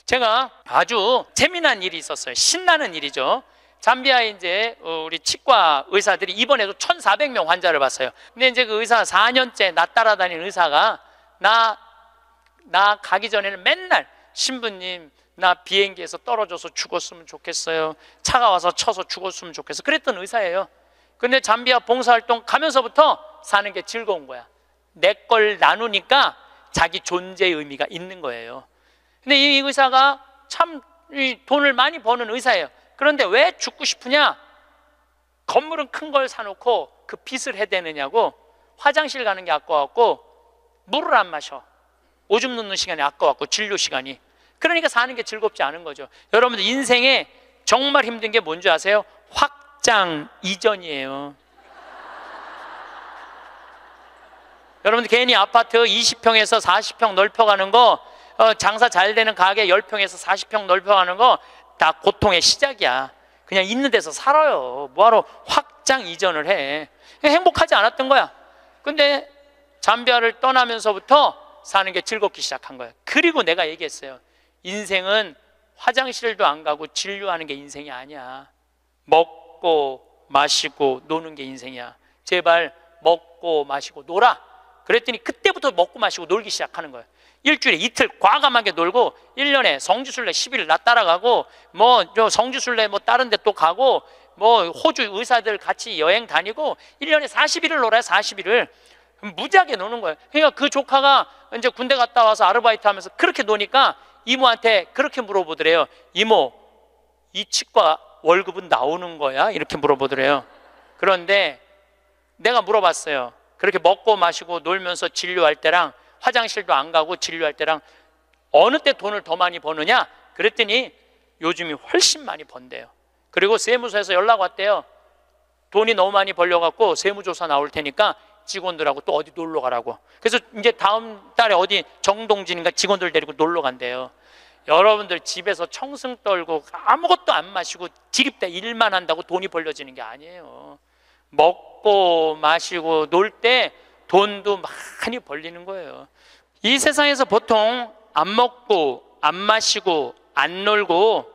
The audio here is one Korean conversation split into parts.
제가 아주 재미난 일이 있었어요. 신나는 일이죠. 잠비아에 이제 우리 치과 의사들이 입원해서 1,400명 환자를 봤어요. 근데 이제 그 의사 4년째 나 따라다니는 의사가 나 가기 전에는 맨날 신부님 나 비행기에서 떨어져서 죽었으면 좋겠어요. 차가 와서 쳐서 죽었으면 좋겠어. 그랬던 의사예요. 근데 잠비아 봉사활동 가면서부터 사는 게 즐거운 거야. 내 걸 나누니까 자기 존재의 의미가 있는 거예요. 근데 이 의사가 참 돈을 많이 버는 의사예요. 그런데 왜 죽고 싶으냐? 건물은 큰 걸 사놓고 그 빚을 해대느냐고. 화장실 가는 게 아까웠고 물을 안 마셔. 오줌 누는 시간이 아까웠고 진료 시간이. 그러니까 사는 게 즐겁지 않은 거죠. 여러분들 인생에 정말 힘든 게 뭔지 아세요? 확장 이전이에요. 여러분들 괜히 아파트 20평에서 40평 넓혀가는 거, 장사 잘 되는 가게 10평에서 40평 넓혀가는 거 다 고통의 시작이야. 그냥 있는 데서 살아요. 뭐하러 확장 이전을 해. 행복하지 않았던 거야. 근데 잠비아를 떠나면서부터 사는 게 즐겁기 시작한 거야. 그리고 내가 얘기했어요. 인생은 화장실도 안 가고 진료하는 게 인생이 아니야. 먹고 마시고 노는 게 인생이야. 제발 먹고 마시고 놀아. 그랬더니 그때부터 먹고 마시고 놀기 시작하는 거예요. 일주일에 이틀 과감하게 놀고 1년에 성지순례 10일 나 따라가고 뭐 성지순례 뭐 다른 데 또 가고 뭐 호주 의사들 같이 여행 다니고 1년에 40일을 놀아요. 40일을 무지하게 노는 거예요. 그러니까 그 조카가 이제 군대 갔다 와서 아르바이트 하면서 그렇게 노니까 이모한테 그렇게 물어보더래요. 이모, 이 치과 월급은 나오는 거야? 이렇게 물어보더래요. 그런데 내가 물어봤어요. 그렇게 먹고 마시고 놀면서 진료할 때랑 화장실도 안 가고 진료할 때랑 어느 때 돈을 더 많이 버느냐? 그랬더니 요즘이 훨씬 많이 번대요. 그리고 세무서에서 연락 왔대요. 돈이 너무 많이 벌려갖고 세무조사 나올 테니까 직원들하고 또 어디 놀러 가라고. 그래서 이제 다음 달에 어디 정동진인가 직원들 데리고 놀러 간대요. 여러분들 집에서 청승 떨고 아무것도 안 마시고 지립대 일만 한다고 돈이 벌려지는 게 아니에요. 먹고 마시고 놀 때 돈도 많이 벌리는 거예요. 이 세상에서 보통 안 먹고 안 마시고 안 놀고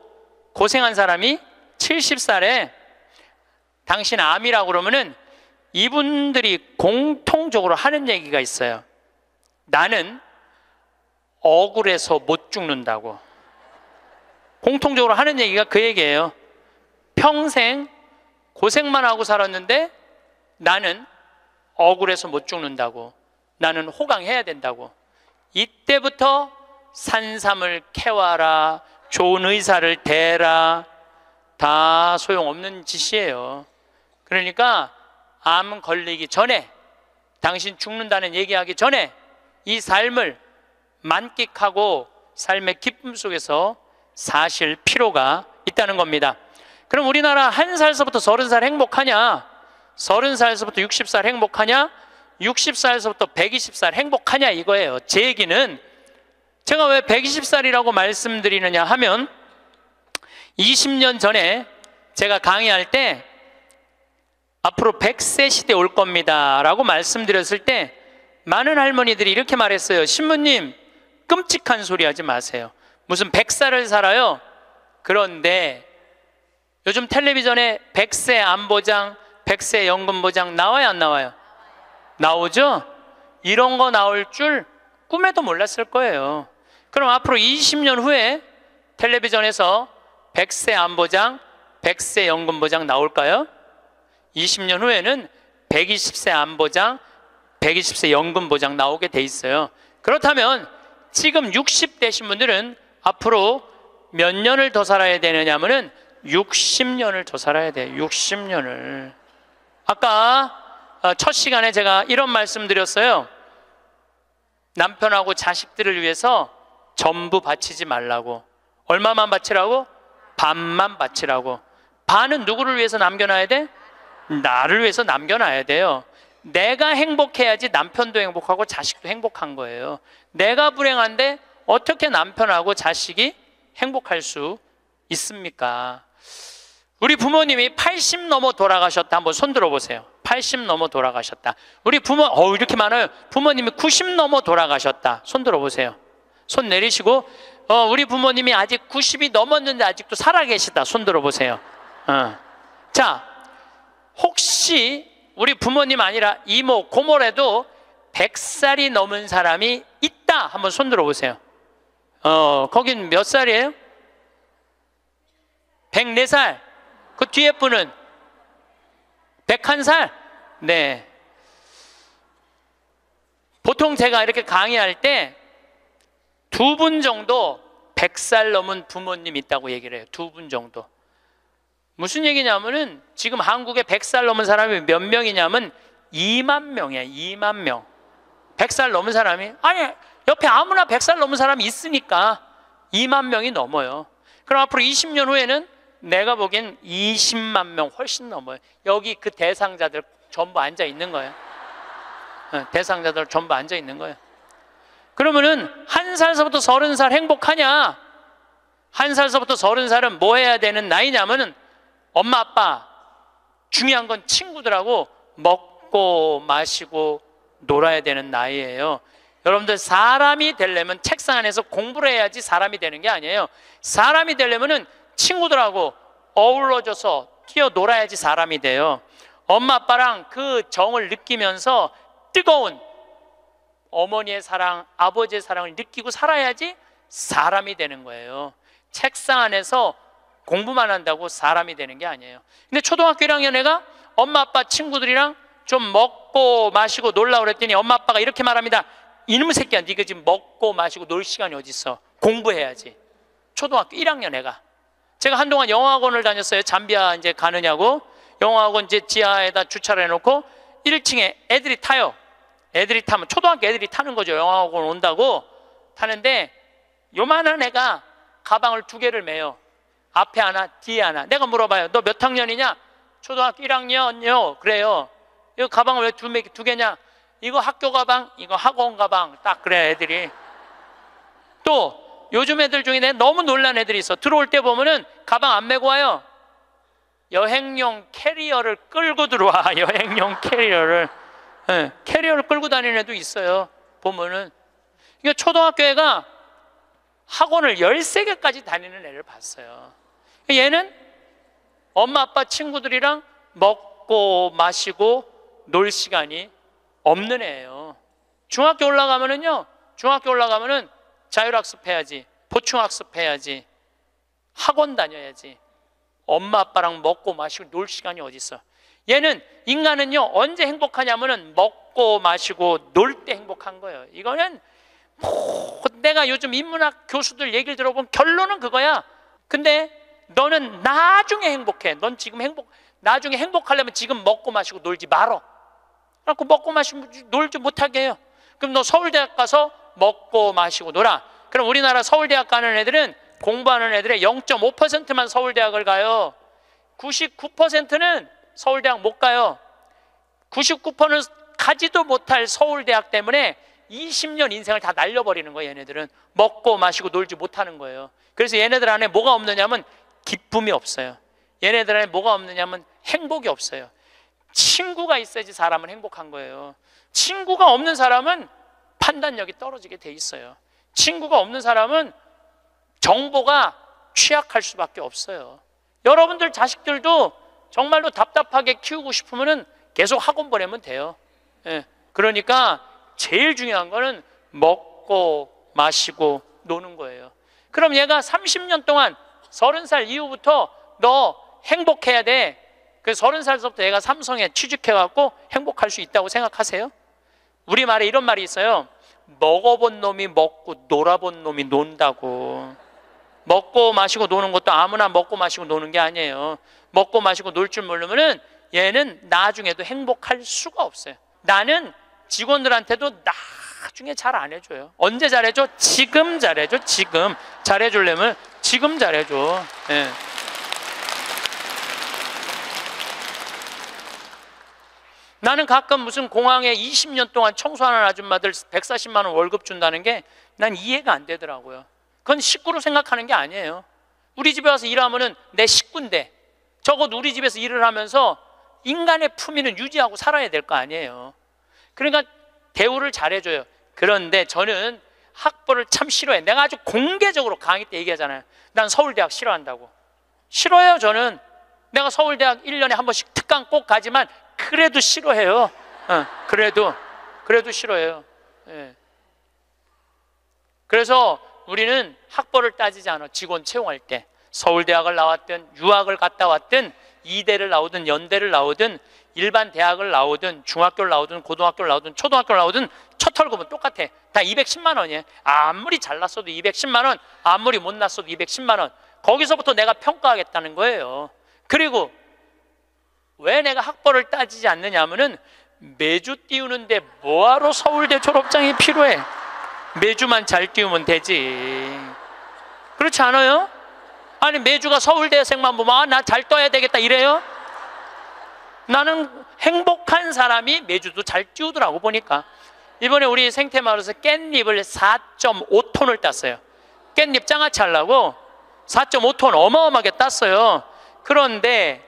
고생한 사람이 70살에 당신 암이라고 그러면은 이분들이 공통적으로 하는 얘기가 있어요. 나는 억울해서 못 죽는다고. 공통적으로 하는 얘기가 그 얘기예요. 평생 고생만 하고 살았는데 나는 억울해서 못 죽는다고. 나는 호강해야 된다고. 이때부터 산삼을 캐와라, 좋은 의사를 대라, 다 소용없는 짓이에요. 그러니까 암 걸리기 전에, 당신 죽는다는 얘기하기 전에 이 삶을 만끽하고 삶의 기쁨 속에서 사실 필요가 있다는 겁니다. 그럼 우리나라 1살서부터 30살 행복하냐? 30살서부터 60살 행복하냐? 60살서부터 120살 행복하냐 이거예요. 제 얘기는 제가 왜 120살이라고 말씀드리느냐 하면 20년 전에 제가 강의할 때 앞으로 100세 시대 올 겁니다 라고 말씀드렸을 때 많은 할머니들이 이렇게 말했어요. 신부님 끔찍한 소리 하지 마세요. 무슨 100살을 살아요. 그런데 요즘 텔레비전에 100세 안보장, 100세 연금보장 나와요 안 나와요? 나오죠? 이런 거 나올 줄 꿈에도 몰랐을 거예요. 그럼 앞으로 20년 후에 텔레비전에서 100세 안보장, 100세 연금보장 나올까요? 20년 후에는 120세 안보장, 120세 연금보장 나오게 돼 있어요. 그렇다면 지금 60대신 분들은 앞으로 몇 년을 더 살아야 되느냐면은 60년을 더 살아야 돼요. 60년을. 아까 첫 시간에 제가 이런 말씀 드렸어요. 남편하고 자식들을 위해서 전부 바치지 말라고. 얼마만 바치라고? 반만 바치라고. 반은 누구를 위해서 남겨놔야 돼? 나를 위해서 남겨놔야 돼요. 내가 행복해야지 남편도 행복하고 자식도 행복한 거예요. 내가 불행한데 어떻게 남편하고 자식이 행복할 수 있습니까? 우리 부모님이 80 넘어 돌아가셨다. 한번 손 들어보세요. 80 넘어 돌아가셨다. 우리 부모, 이렇게 많아요. 부모님이 90 넘어 돌아가셨다. 손 들어보세요. 손 내리시고 우리 부모님이 아직 90이 넘었는데 아직도 살아계시다. 손 들어보세요. 자, 혹시 우리 부모님 아니라 이모, 고모라도 100살이 넘은 사람이 있다. 한번 손 들어보세요. 거긴 몇 살이에요? 104살. 그 뒤에 분은 101살? 네. 보통 제가 이렇게 강의할 때 2분 정도 100살 넘은 부모님 있다고 얘기를 해요. 2분 정도. 무슨 얘기냐면은 지금 한국에 100살 넘은 사람이 몇 명이냐면 2만 명이에요. 2만 명. 100살 넘은 사람이, 아니 옆에 아무나 100살 넘은 사람이 있으니까 2만 명이 넘어요. 그럼 앞으로 20년 후에는 내가 보기엔 20만 명 훨씬 넘어요. 여기 그 대상자들 전부 앉아 있는 거예요. 대상자들 전부 앉아 있는 거예요. 그러면은 1살서부터 30살 행복하냐? 1살서부터 30살은 뭐 해야 되는 나이냐면은 엄마 아빠, 중요한 건 친구들하고 먹고 마시고 놀아야 되는 나이예요. 여러분들, 사람이 되려면 책상 안에서 공부를 해야지 사람이 되는 게 아니에요. 사람이 되려면은 친구들하고 어우러져서 뛰어놀아야지 사람이 돼요. 엄마 아빠랑 그 정을 느끼면서 뜨거운 어머니의 사랑, 아버지의 사랑을 느끼고 살아야지 사람이 되는 거예요. 책상 안에서 공부만 한다고 사람이 되는 게 아니에요. 근데 초등학교 1학년 애가 엄마 아빠 친구들이랑 좀 먹고 마시고 놀라 그랬더니 엄마 아빠가 이렇게 말합니다. 이놈의 새끼야, 네가 지금 먹고 마시고 놀 시간이 어디 있어? 공부해야지. 초등학교 1학년 애가. 제가 한동안 영어학원을 다녔어요. 잠비아 이제 가느냐고. 영어학원 이제 지하에다 주차를 해놓고 1층에 애들이 타요. 애들이 타면 초등학교 애들이 타는 거죠. 영어학원 온다고 타는데 요만한 애가 가방을 2개를 메요. 앞에 하나, 뒤에 하나. 내가 물어봐요. 너 몇 학년이냐? 초등학교 1학년요. 그래요. 이거 가방을 왜 2개냐? 이거 학교 가방, 이거 학원 가방. 딱 그래, 애들이. 또 요즘 애들 중에 내가 너무 놀란 애들이 있어. 들어올 때 보면은 가방 안 메고 와요. 여행용 캐리어를 끌고 들어와. 여행용 캐리어를. 네, 캐리어를 끌고 다니는 애도 있어요. 보면은. 이거 초등학교 애가 학원을 13개까지 다니는 애를 봤어요. 얘는 엄마 아빠 친구들이랑 먹고 마시고 놀 시간이 없는 애예요. 중학교 올라가면은요, 중학교 올라가면은 자율학습 해야지, 보충학습 해야지, 학원 다녀야지. 엄마 아빠랑 먹고 마시고 놀 시간이 어디 있어? 얘는, 인간은요 언제 행복하냐면은 먹고 마시고 놀 때 행복한 거예요. 이거는 내가 요즘 인문학 교수들 얘기를 들어보면 결론은 그거야. 근데 너는 나중에 행복해. 넌 지금 나중에 행복하려면 지금 먹고 마시고 놀지 말어. 그래갖고 먹고 마시고 놀지 못하게 해요. 그럼 너 서울대학 가서 먹고 마시고 놀아. 그럼 우리나라 서울대학 가는 애들은, 공부하는 애들의 0.5%만 서울대학을 가요. 99%는 서울대학 못 가요. 99%는 가지도 못할 서울대학 때문에 20년 인생을 다 날려버리는 거예요. 얘네들은 먹고 마시고 놀지 못하는 거예요. 그래서 얘네들 안에 뭐가 없느냐면 기쁨이 없어요. 얘네들 안에 뭐가 없느냐면 행복이 없어요. 친구가 있어야지 사람은 행복한 거예요. 친구가 없는 사람은 판단력이 떨어지게 돼 있어요. 친구가 없는 사람은 정보가 취약할 수밖에 없어요. 여러분들 자식들도 정말로 답답하게 키우고 싶으면 계속 학원 보내면 돼요. 예. 그러니까 제일 중요한 거는 먹고 마시고 노는 거예요. 그럼 얘가 30년 동안 30살 이후부터 너 행복해야 돼. 그 30살부터 얘가 삼성에 취직해갖고 행복할 수 있다고 생각하세요? 우리말에 이런 말이 있어요. 먹어본 놈이 먹고 놀아본 놈이 논다고. 먹고 마시고 노는 것도 아무나 먹고 마시고 노는 게 아니에요. 먹고 마시고 놀 줄 모르면은 얘는 나중에도 행복할 수가 없어요. 나는 직원들한테도 나중에 잘 안 해줘요. 언제 잘해줘? 지금 잘해줘. 지금 잘해주려면 지금 잘해줘. 예. 나는 가끔 무슨 공항에 20년 동안 청소하는 아줌마들 140만 원 월급 준다는 게 난 이해가 안 되더라고요. 그건 식구로 생각하는 게 아니에요. 우리 집에 와서 일하면은 내 식구인데 적어도 우리 집에서 일을 하면서 인간의 품위는 유지하고 살아야 될 거 아니에요. 그러니까 대우를 잘해줘요. 그런데 저는 학벌을 참 싫어해. 내가 아주 공개적으로 강의 때 얘기하잖아요. 난 서울대학 싫어한다고. 싫어요. 저는 내가 서울대학 1년에 한 번씩 특강 꼭 가지만 그래도 싫어해요. 그래도 싫어해요. 예. 그래서 우리는 학벌을 따지지 않아. 직원 채용할 때 서울대학을 나왔든 유학을 갔다 왔든 이대를 나오든 연대를 나오든 일반 대학을 나오든 중학교를 나오든 고등학교를 나오든 초등학교를 나오든 첫 월급은 똑같아. 다 210만 원이에요. 아무리 잘났어도 210만 원, 아무리 못났어도 210만 원. 거기서부터 내가 평가하겠다는 거예요. 그리고 왜 내가 학벌을 따지지 않느냐 하면은 매주 띄우는데 뭐하러 서울대 졸업장이 필요해? 매주만 잘 띄우면 되지. 그렇지 않아요? 아니 매주가 서울대생만 보면 나 잘 떠야 되겠다 이래요? 나는 행복한 사람이 매주도 잘 띄우더라고. 보니까 이번에 우리 생태마을에서 깻잎을 4.5톤을 땄어요. 깻잎 장아찌 하려고 4.5톤 어마어마하게 땄어요. 그런데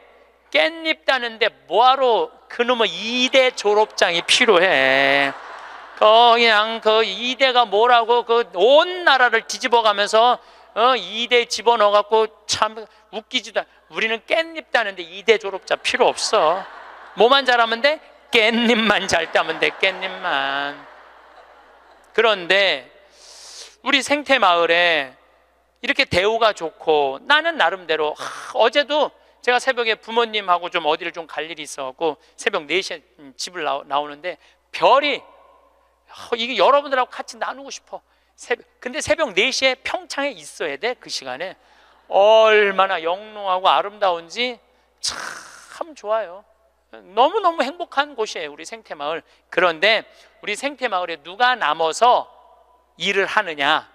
깻잎 따는데 뭐하러 그놈의 2대 졸업장이 필요해? 그냥 그 2대가 뭐라고 그 온 나라를 뒤집어 가면서 2대 집어넣어 갖고 참 웃기지도 않아. 우리는 깻잎 따는데 2대 졸업자 필요 없어. 뭐만 잘하면 돼? 깻잎만 잘 따면 돼. 깻잎만. 그런데 우리 생태마을에 이렇게 대우가 좋고 나는 나름대로 어제도 제가 새벽에 부모님하고 좀 어디를 좀 갈 일이 있어갖고 새벽 4시에 집을 나오는데 별이 이게 여러분들하고 같이 나누고 싶어. 근데 새벽 4시에 평창에 있어야 돼. 그 시간에 얼마나 영롱하고 아름다운지 참 좋아요. 너무너무 행복한 곳이에요 우리 생태마을. 그런데 우리 생태마을에 누가 남아서 일을 하느냐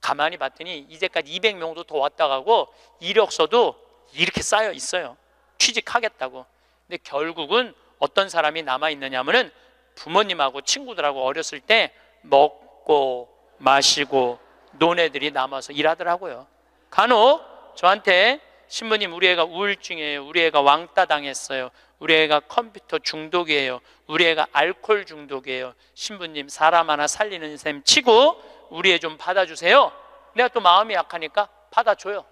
가만히 봤더니 이제까지 200명도 더 왔다 가고 이력서도 이렇게 쌓여 있어요. 취직하겠다고. 근데 결국은 어떤 사람이 남아있느냐 하면은 부모님하고 친구들하고 어렸을 때 먹고 마시고 논 애들이 남아서 일하더라고요. 간혹 저한테 신부님 우리 애가 우울증이에요. 우리 애가 왕따 당했어요. 우리 애가 컴퓨터 중독이에요. 우리 애가 알코올 중독이에요. 신부님 사람 하나 살리는 셈 치고 우리 애 좀 받아주세요. 내가 또 마음이 약하니까 받아줘요.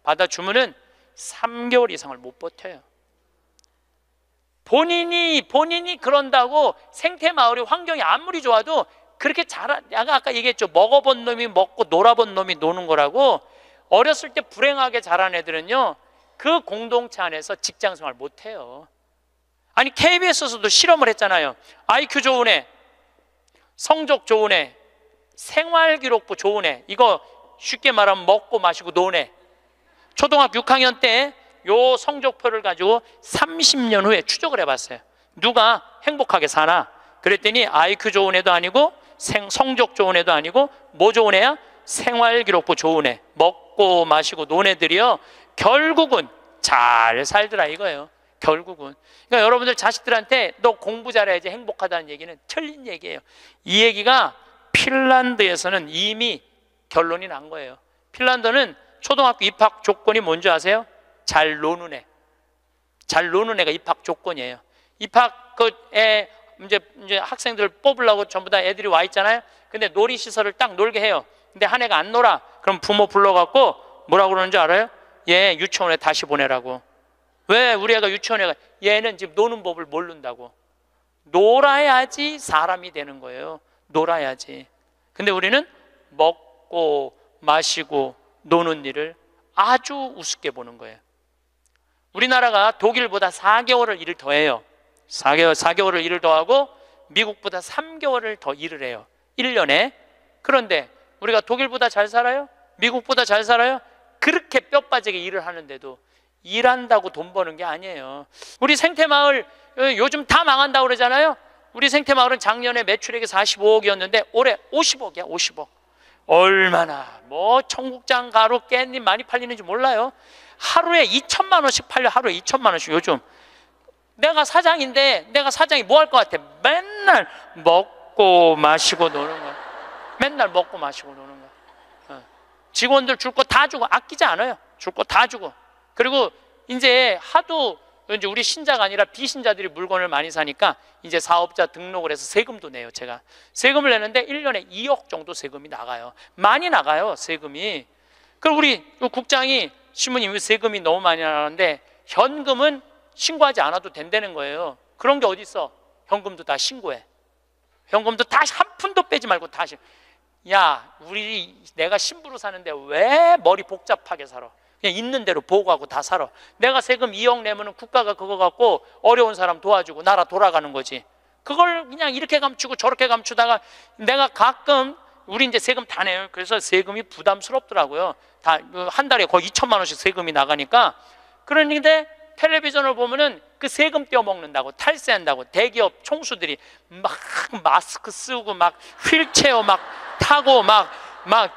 받아주면은 3개월 이상을 못 버텨요. 본인이 그런다고 생태마을의 환경이 아무리 좋아도 그렇게 내가 아까 얘기했죠. 먹어본 놈이 먹고 놀아본 놈이 노는 거라고. 어렸을 때 불행하게 자란 애들은요 그 공동체 안에서 직장생활 못해요. 아니 KBS에서도 실험을 했잖아요. IQ 좋은 애, 성적 좋은 애, 생활기록부 좋은 애, 이거 쉽게 말하면 먹고 마시고 노는 애. 초등학교 6학년 때 요 성적표를 가지고 30년 후에 추적을 해봤어요. 누가 행복하게 사나? 그랬더니 IQ 좋은 애도 아니고 성적 좋은 애도 아니고 뭐 좋은 애야? 생활기록부 좋은 애, 먹고 마시고 노는 애들이요 결국은 잘 살더라 이거예요. 결국은. 그러니까 여러분들 자식들한테 너 공부 잘해야지 행복하다는 얘기는 틀린 얘기예요. 이 얘기가 핀란드에서는 이미 결론이 난 거예요. 핀란드는 초등학교 입학 조건이 뭔지 아세요? 잘 노는 애. 잘 노는 애가 입학 조건이에요. 입학 애 이제 학생들 뽑으려고 전부 다 애들이 와 있잖아요. 근데 놀이시설을 딱 놀게 해요. 근데 한 애가 안 놀아. 그럼 부모 불러갖고 뭐라고 그러는지 알아요? 얘 유치원에 다시 보내라고. 왜 우리 애가 유치원에 가? 얘는 지금 노는 법을 모른다고. 놀아야지 사람이 되는 거예요. 놀아야지. 근데 우리는 먹고 마시고 노는 일을 아주 우습게 보는 거예요. 우리나라가 독일보다 4개월을 일을 더 해요. 4개월을 일을 더 하고 미국보다 3개월을 더 일을 해요. 1년에. 그런데 우리가 독일보다 잘 살아요? 미국보다 잘 살아요? 그렇게 뼈 빠지게 일을 하는데도 일한다고 돈 버는 게 아니에요. 우리 생태마을 요즘 다 망한다고 그러잖아요. 우리 생태마을은 작년에 매출액이 45억이었는데 올해 50억이야 50억. 얼마나 뭐 청국장 가루 깻잎 많이 팔리는지 몰라요. 하루에 2천만 원씩 팔려. 하루에 2천만 원씩. 요즘 내가 사장인데 내가 사장이 뭐 할 것 같아? 맨날 먹고 마시고 노는 거야. 맨날 먹고 마시고 노는 거야. 직원들 줄 거 다 주고 아끼지 않아요. 줄 거 다 주고. 그리고 이제 하도 이제 우리 신자가 아니라 비신자들이 물건을 많이 사니까 이제 사업자 등록을 해서 세금도 내요. 제가 세금을 내는데 1년에 2억 정도 세금이 나가요. 많이 나가요, 세금이. 그럼 우리 국장이 신부님 세금이 너무 많이 나가는데 현금은 신고하지 않아도 된다는 거예요. 그런 게 어디 있어? 현금도 다 신고해. 현금도 다 한 푼도 빼지 말고 다 야, 내가 신부로 사는데 왜 머리 복잡하게 살아? 그냥 있는 대로 보고하고 다 살아. 내가 세금 2억 내면은 국가가 그거 갖고 어려운 사람 도와주고 나라 돌아가는 거지. 그걸 그냥 이렇게 감추고 저렇게 감추다가 내가 가끔 우리 이제 세금 다 내요. 그래서 세금이 부담스럽더라고요. 다 한 달에 거의 2천만 원씩 세금이 나가니까. 그런데 텔레비전을 보면은 그 세금 떼어먹는다고 탈세한다고 대기업 총수들이 막 마스크 쓰고 막 휠체어 막 타고 막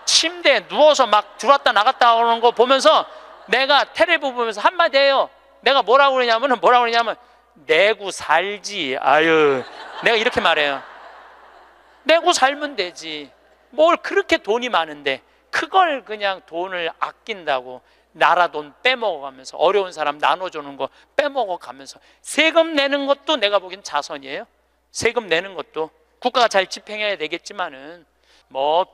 침대에 누워서 막 들어왔다 나갔다 하는 거 보면서 내가 텔레비 보면서 한마디 해요. 내가 뭐라고 그러냐면 내고 살지. 아유, 내가 이렇게 말해요. 내고 살면 되지. 뭘 그렇게 돈이 많은데 그걸 그냥 돈을 아낀다고 나라 돈 빼먹어가면서 어려운 사람 나눠주는 거 빼먹어가면서 세금 내는 것도 내가 보기엔 자선이에요. 세금 내는 것도 국가가 잘 집행해야 되겠지만은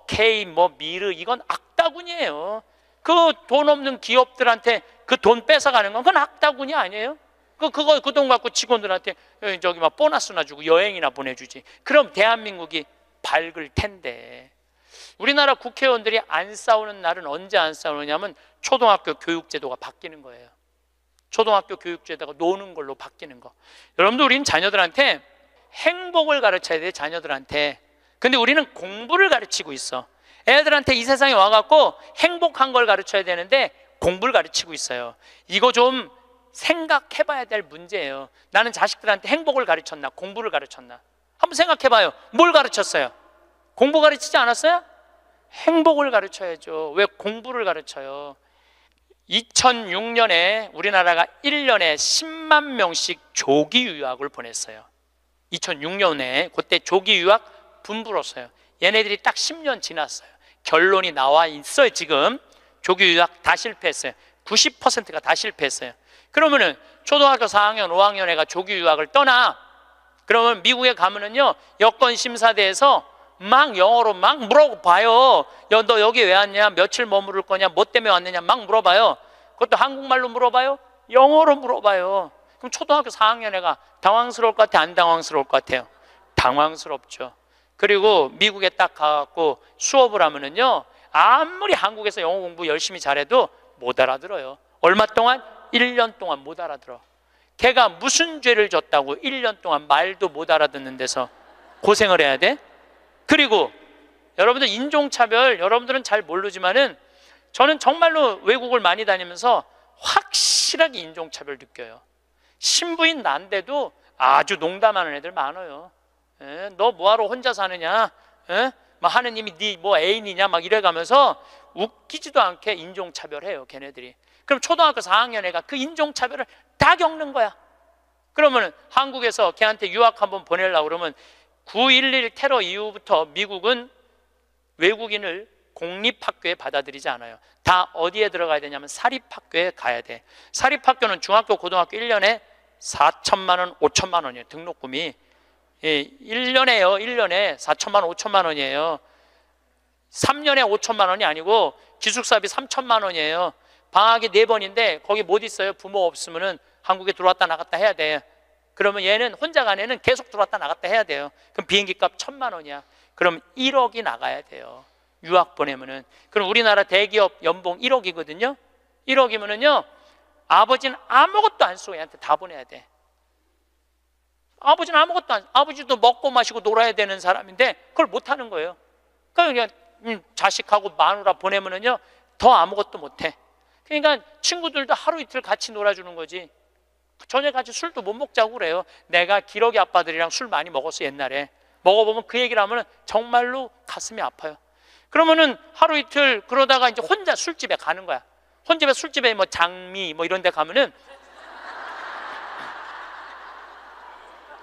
K 미르 이건 악다군이에요. 그 돈 없는 기업들한테 그 돈 뺏어가는 건 그건 악다군이 아니에요. 그 돈 갖고 직원들한테 저기 막 보너스나 주고 여행이나 보내주지. 그럼 대한민국이 밝을 텐데. 우리나라 국회의원들이 안 싸우는 날은 언제 안 싸우느냐면 초등학교 교육제도가 바뀌는 거예요. 초등학교 교육제도가 노는 걸로 바뀌는 거. 여러분들 우리는 자녀들한테 행복을 가르쳐야 돼요. 자녀들한테. 근데 우리는 공부를 가르치고 있어. 애들한테 이 세상에 와갖고 행복한 걸 가르쳐야 되는데 공부를 가르치고 있어요. 이거 좀 생각해봐야 될 문제예요. 나는 자식들한테 행복을 가르쳤나 공부를 가르쳤나 한번 생각해봐요. 뭘 가르쳤어요? 공부 가르치지 않았어요? 행복을 가르쳐야죠. 왜 공부를 가르쳐요? 2006년에 우리나라가 1년에 10만 명씩 조기 유학을 보냈어요. 2006년에 그때 조기 유학 분부로서요. 얘네들이 딱 10년 지났어요. 결론이 나와 있어요. 지금 조기 유학 다 실패했어요. 90%가 다 실패했어요. 그러면은 초등학교 4학년 5학년 애가 조기 유학을 떠나. 그러면 미국에 가면은요 여권 심사대에서 막 영어로 막 물어봐요. 너 여기 왜 왔냐? 며칠 머무를 거냐? 뭐 때문에 왔느냐? 막 물어봐요. 그것도 한국말로 물어봐요? 영어로 물어봐요. 그럼 초등학교 4학년 애가 당황스러울 것 같아? 안 당황스러울 것 같아요? 당황스럽죠. 그리고 미국에 딱 가갖고 수업을 하면은요 아무리 한국에서 영어 공부 열심히 잘해도 못 알아들어요. 얼마 동안? 1년 동안 못 알아들어. 걔가 무슨 죄를 졌다고 1년 동안 말도 못 알아듣는 데서 고생을 해야 돼? 그리고 여러분들 인종차별 여러분들은 잘 모르지만은 저는 정말로 외국을 많이 다니면서 확실하게 인종차별 느껴요. 신부인 난데도 아주 농담하는 애들 많아요. 너 뭐하러 혼자 사느냐? 막 하느님이 네 뭐 애인이냐? 막 이래가면서 웃기지도 않게 인종차별해요. 걔네들이. 그럼 초등학교 4학년 애가 그 인종차별을 다 겪는 거야. 그러면 한국에서 걔한테 유학 한번 보내려고 그러면 9.11 테러 이후부터 미국은 외국인을 공립학교에 받아들이지 않아요. 다 어디에 들어가야 되냐면 사립학교에 가야 돼. 사립학교는 중학교 고등학교 1년에 4천만 원 5천만 원이에요. 등록금이 1년에요. 1년에 4천만 원 5천만 원이에요. 3년에 5천만 원이 아니고 기숙사비 3천만 원이에요. 방학이 4번인데 거기 못 있어요. 부모 없으면은 한국에 들어왔다 나갔다 해야 돼. 그러면 얘는 혼자 간 애는 계속 들어왔다 나갔다 해야 돼요. 그럼 비행기 값 1,000만 원이야. 그럼 1억이 나가야 돼요. 유학 보내면은. 그럼 우리나라 대기업 연봉 1억이거든요. 1억이면은요 아버지는 아무것도 안 쓰고 얘한테 다 보내야 돼. 아버지는 아무것도 안, 아버지도 먹고 마시고 놀아야 되는 사람인데 그걸 못 하는 거예요. 그러니까 그냥 자식하고 마누라 보내면은요 더 아무것도 못 해. 그러니까 친구들도 하루 이틀 같이 놀아주는 거지. 저녁 같이 술도 못 먹자고 그래요. 내가 기러기 아빠들이랑 술 많이 먹었어 옛날에. 먹어보면 그 얘기를 하면 정말로 가슴이 아파요. 그러면은 하루 이틀 그러다가 이제 혼자 술집에 가는 거야. 혼자 술집에 뭐 장미 뭐 이런 데 가면은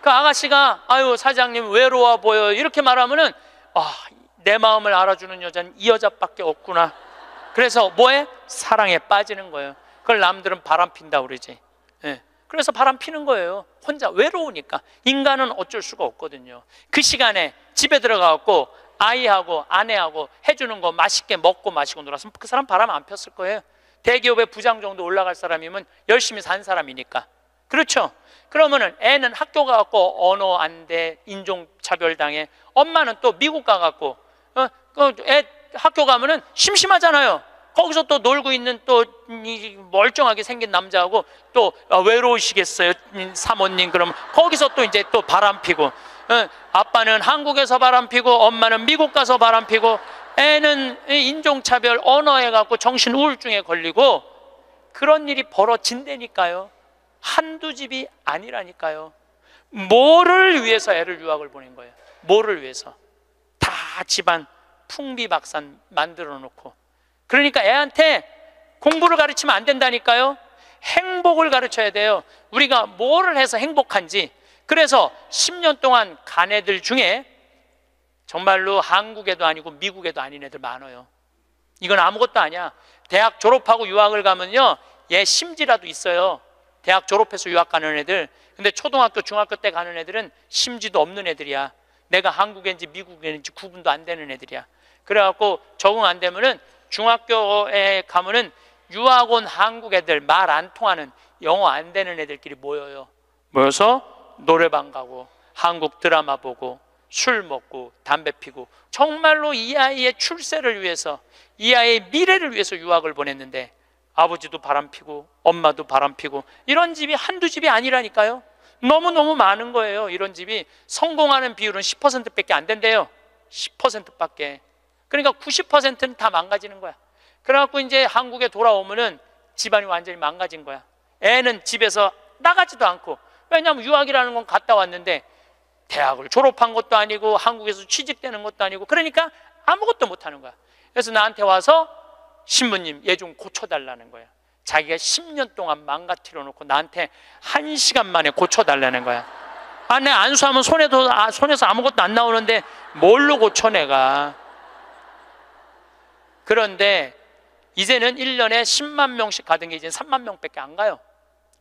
그 아가씨가 아유 사장님 외로워 보여 이렇게 말하면은 내 마음을 알아주는 여자는 이 여자밖에 없구나. 그래서 뭐해? 사랑에 빠지는 거예요. 그걸 남들은 바람 핀다고 그러지. 예. 그래서 바람 피는 거예요. 혼자 외로우니까. 인간은 어쩔 수가 없거든요. 그 시간에 집에 들어가갖고 아이하고 아내하고 해주는 거 맛있게 먹고 마시고 놀았으면 그 사람 바람 안 폈을 거예요. 대기업의 부장 정도 올라갈 사람이면 열심히 산 사람이니까. 그렇죠? 그러면은 애는 학교 가갖고 언어 안 돼, 인종차별 당해. 엄마는 또 미국 가갖고 애 학교 가면은 심심하잖아요. 거기서 또 놀고 있는 또 멀쩡하게 생긴 남자하고 또 외로우시겠어요, 사모님. 그러면 거기서 또 이제 또 바람 피고, 아빠는 한국에서 바람 피고 엄마는 미국 가서 바람 피고, 애는 인종차별 언어에 갖고 정신 우울증에 걸리고, 그런 일이 벌어진다니까요. 한두 집이 아니라니까요. 뭐를 위해서 애를 유학을 보낸 거예요? 뭐를 위해서? 다 집안 풍비박산 만들어 놓고. 그러니까 애한테 공부를 가르치면 안 된다니까요. 행복을 가르쳐야 돼요. 우리가 뭐를 해서 행복한지. 그래서 10년 동안 간 애들 중에 정말로 한국에도 아니고 미국에도 아닌 애들 많아요. 이건 아무것도 아니야. 대학 졸업하고 유학을 가면요, 얘 심지라도 있어요. 대학 졸업해서 유학 가는 애들. 근데 초등학교 중학교 때 가는 애들은 심지도 없는 애들이야. 내가 한국인지 미국인지 구분도 안 되는 애들이야. 그래갖고 적응 안 되면은 중학교에 가면은 유학 온 한국 애들, 말 안 통하는, 영어 안 되는 애들끼리 모여요. 모여서 노래방 가고 한국 드라마 보고 술 먹고 담배 피고. 정말로 이 아이의 출세를 위해서, 이 아이의 미래를 위해서 유학을 보냈는데 아버지도 바람 피고 엄마도 바람 피고. 이런 집이 한두 집이 아니라니까요. 너무너무 많은 거예요. 이런 집이. 성공하는 비율은 10%밖에 안 된대요. 10%밖에. 그러니까 90%는 다 망가지는 거야. 그래갖고 이제 한국에 돌아오면은 집안이 완전히 망가진 거야. 애는 집에서 나가지도 않고. 왜냐하면 유학이라는 건 갔다 왔는데 대학을 졸업한 것도 아니고 한국에서 취직되는 것도 아니고, 그러니까 아무것도 못하는 거야. 그래서 나한테 와서 신부님, 얘 좀 고쳐달라는 거야. 자기가 10년 동안 망가뜨려 놓고 나한테 1시간 만에 고쳐달라는 거야. 아, 내 안수하면 손에서 아무것도 안 나오는데 뭘로 고쳐 내가. 그런데 이제는 1년에 10만 명씩 가던 게 이제 3만 명밖에 안 가요.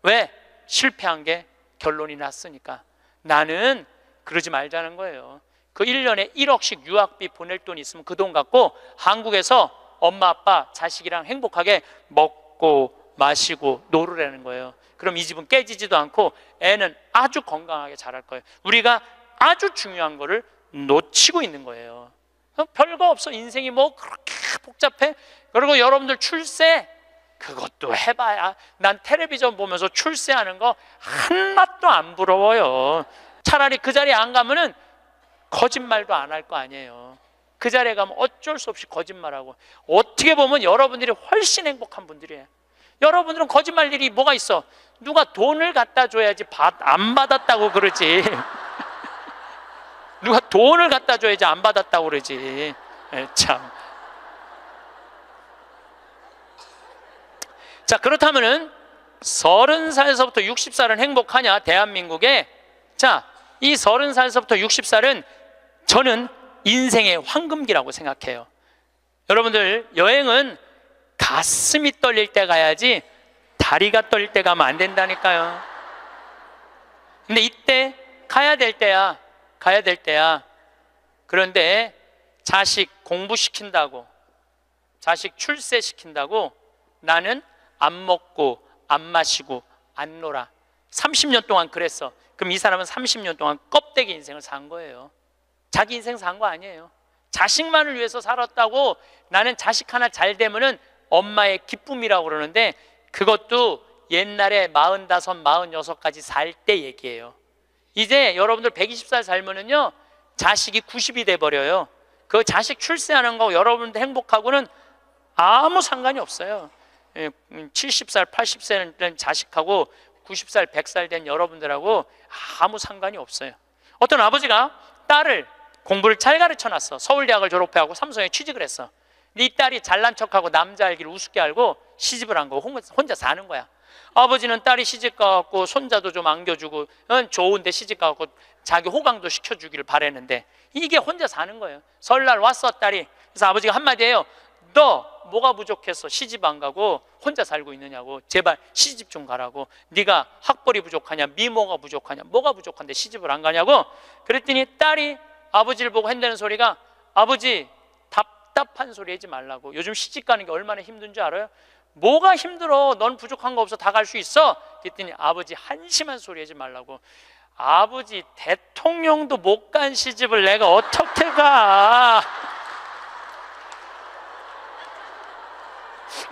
왜? 실패한 게 결론이 났으니까. 나는 그러지 말자는 거예요. 그 1년에 1억씩 유학비 보낼 돈이 있으면 그 돈 갖고 한국에서 엄마 아빠 자식이랑 행복하게 먹고 마시고 놀으라는 거예요. 그럼 이 집은 깨지지도 않고 애는 아주 건강하게 자랄 거예요. 우리가 아주 중요한 거를 놓치고 있는 거예요. 별거 없어. 인생이 뭐 그렇게 복잡해? 그리고 여러분들 출세, 그것도 해봐야. 난 텔레비전 보면서 출세하는 거 한낱도 안 부러워요. 차라리 그 자리에 안 가면은 거짓말도 안 할 거 아니에요. 그 자리에 가면 어쩔 수 없이 거짓말하고. 어떻게 보면 여러분들이 훨씬 행복한 분들이에요. 여러분들은 거짓말 일이 뭐가 있어? 누가 돈을 갖다 줘야지 안 받았다고 그러지. 누가 돈을 갖다 줘야지 안 받았다고 그러지. 참. 자, 그렇다면은 30살에서부터 60살은 행복하냐? 대한민국에. 자, 이 30살에서부터 60살은 저는 인생의 황금기라고 생각해요. 여러분들, 여행은 가슴이 떨릴 때 가야지 다리가 떨릴 때 가면 안 된다니까요. 근데 이때 가야 될 때야. 가야 될 때야. 그런데 자식 공부시킨다고, 자식 출세시킨다고 나는 안 먹고 안 마시고 안 놀아. 30년 동안 그랬어. 그럼 이 사람은 30년 동안 껍데기 인생을 산 거예요. 자기 인생 산 거 아니에요. 자식만을 위해서 살았다고. 나는 자식 하나 잘 되면은 엄마의 기쁨이라고 그러는데, 그것도 옛날에 45, 46까지 살 때 얘기예요. 이제 여러분들 120살 살면은요, 자식이 90이 돼버려요. 그 자식 출세하는 거 여러분들 행복하고는 아무 상관이 없어요. 70살, 80살 된 자식하고 90살, 100살 된 여러분들하고 아무 상관이 없어요. 어떤 아버지가 딸을 공부를 잘 가르쳐놨어. 서울대학을 졸업하고 삼성에 취직을 했어. 근데 이 딸이 잘난 척하고 남자 알기를 우습게 알고 시집을 한 거, 혼자 사는 거야. 아버지는 딸이 시집 가갖고 손자도 좀 안겨주고 좋은데 시집 가갖고 자기 호강도 시켜주기를 바랬는데 이게 혼자 사는 거예요. 설날 왔어, 딸이. 그래서 아버지가 한마디 해요. 너 뭐가 부족해서 시집 안 가고 혼자 살고 있느냐고. 제발 시집 좀 가라고. 네가 학벌이 부족하냐, 미모가 부족하냐, 뭐가 부족한데 시집을 안 가냐고. 그랬더니 딸이 아버지를 보고 한다는 소리가, 아버지 답답한 소리 하지 말라고. 요즘 시집 가는 게 얼마나 힘든 줄 알아요? 뭐가 힘들어? 넌 부족한 거 없어. 다 갈 수 있어. 그랬더니 아버지 한심한 소리 하지 말라고. 아버지 대통령도 못 간 시집을 내가 어떻게 가?